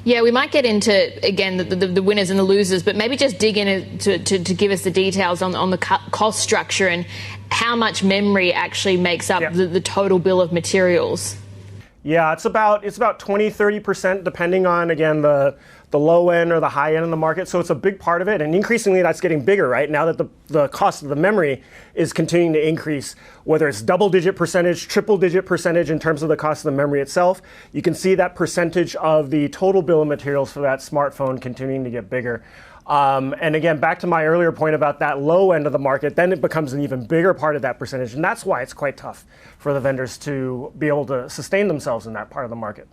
Yeah, we might get into, again, the winners and the losers, but maybe just dig in to give us the details on the cost structure and how much memory actually makes up the total bill of materials. Yeah, it's about 20-30%, depending on, again, the low end or the high end of the market. So it's a big part of it. And increasingly, that's getting bigger, right? Now that the cost of the memory is continuing to increase, whether it's double-digit percentage, triple-digit percentage in terms of the cost of the memory itself, you can see that percentage of the total bill of materials for that smartphone continuing to get bigger. And again, back to my earlier point about that low end of the market, then it becomes an even bigger part of that percentage. And that's why it's quite tough for the vendors to be able to sustain themselves in that part of the market.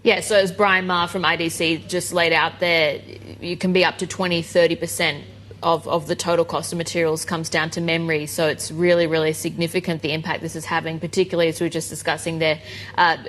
Yeah, so as Brian Ma from IDC just laid out there, you can be up to 20-30% of the total cost of materials comes down to memory. So it's really, really significant, the impact this is having, particularly as we were just discussing there,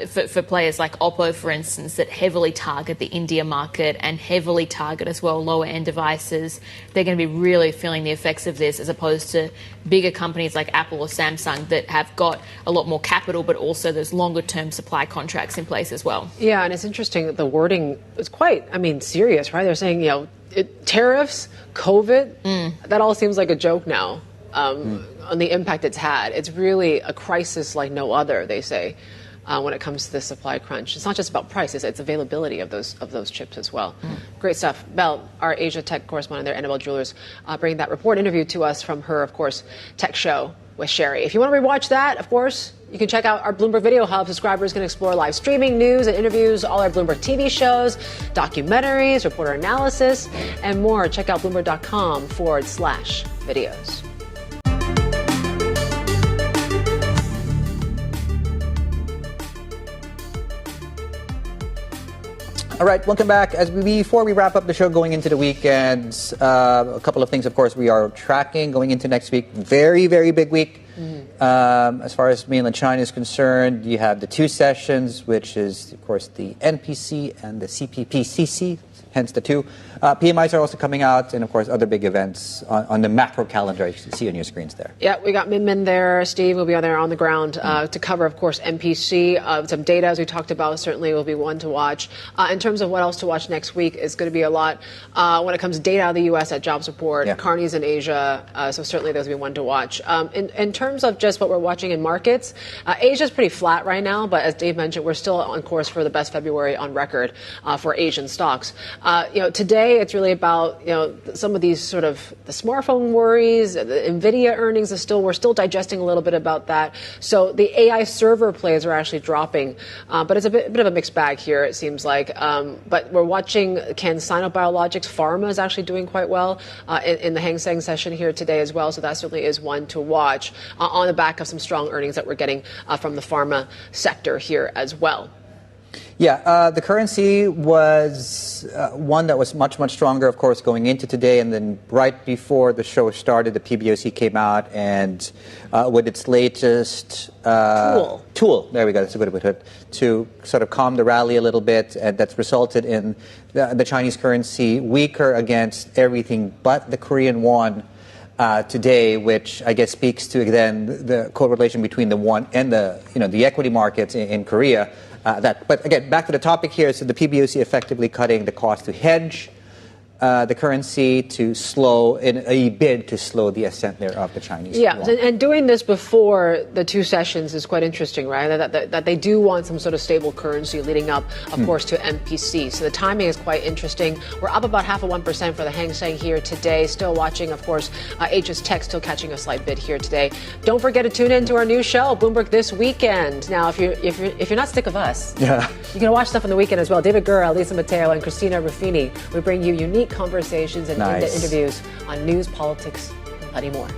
for players like Oppo, for instance, that heavily target the India market and heavily target as well lower end devices. They're going to be really feeling the effects of this, as opposed to bigger companies like Apple or Samsung that have got a lot more capital, but also there's longer term supply contracts in place as well. Yeah, and it's interesting that the wording is quite, serious, right? They're saying, tariffs, COVID, that all seems like a joke now on the impact it's had. It's really a crisis like no other, they say. when it comes to the supply crunch. It's not just about price; it's availability of those chips as well. Great stuff. Belle, our Asia tech correspondent there, Annabelle Jewelers, bringing that report interview to us from her, of course, tech show with Sherry. If you want to rewatch that, of course, you can check out our Bloomberg Video Hub. Subscribers can explore live streaming, news and interviews, all our Bloomberg TV shows, documentaries, reporter analysis, and more. Check out Bloomberg.com/videos. All right, welcome back. Before we wrap up the show going into the weekend, a couple of things, of course, we are tracking going into next week. Very, very big week. As far as mainland China is concerned, you have the two sessions, which is, of course, the NPC and the CPPCC, hence the two. PMIs are also coming out, and, of course, other big events on the macro calendar. You can see on your screens there. Yeah, we got Min there. Steve will be there on the ground to cover, of course, MPC. Some data, as we talked about, certainly will be one to watch. In terms of what else to watch next week, it's going to be a lot when it comes to data out of the U.S. at jobs report, Carney's in Asia, so certainly those will be one to watch. In terms of just what we're watching in markets, Asia's pretty flat right now, but as Dave mentioned, we're still on course for the best February on record for Asian stocks. Today, it's really about some of these sort of the smartphone worries. The Nvidia earnings we're still digesting a little bit about that. So the AI server plays are actually dropping, but it's a bit of a mixed bag here. It seems like. But we're watching CanSino Biologics. Pharma is actually doing quite well in the Hang Seng session here today as well. So that certainly is one to watch on the back of some strong earnings that we're getting from the pharma sector here as well. Yeah, the currency was one that was much, much stronger, of course, going into today. And then right before the show started, the PBOC came out and with its latest tool, there we go, that's a good way to put it, to sort of calm the rally a little bit. And that's resulted in the Chinese currency weaker against everything but the Korean won today, which I guess speaks to, again, the correlation between the won and the equity markets in Korea. But again, back to the topic here. So the PBOC effectively cutting the cost to hedge the currency to slow in a bid to slow the ascent there of the Chinese yuan. And doing this before the two sessions is quite interesting, right? That they do want some sort of stable currency leading up, of course, to MPC. So the timing is quite interesting. We're up about 0.5% for the Hang Seng here today. Still watching, of course, HS Tech still catching a slight bid here today. Don't forget to tune in to our new show, Bloomberg This Weekend. Now, if you're not sick of us, you can watch stuff on the weekend as well. David Gura, Lisa Mateo, and Christina Ruffini. We bring you unique conversations and in-depth interviews on news, politics, and plenty more.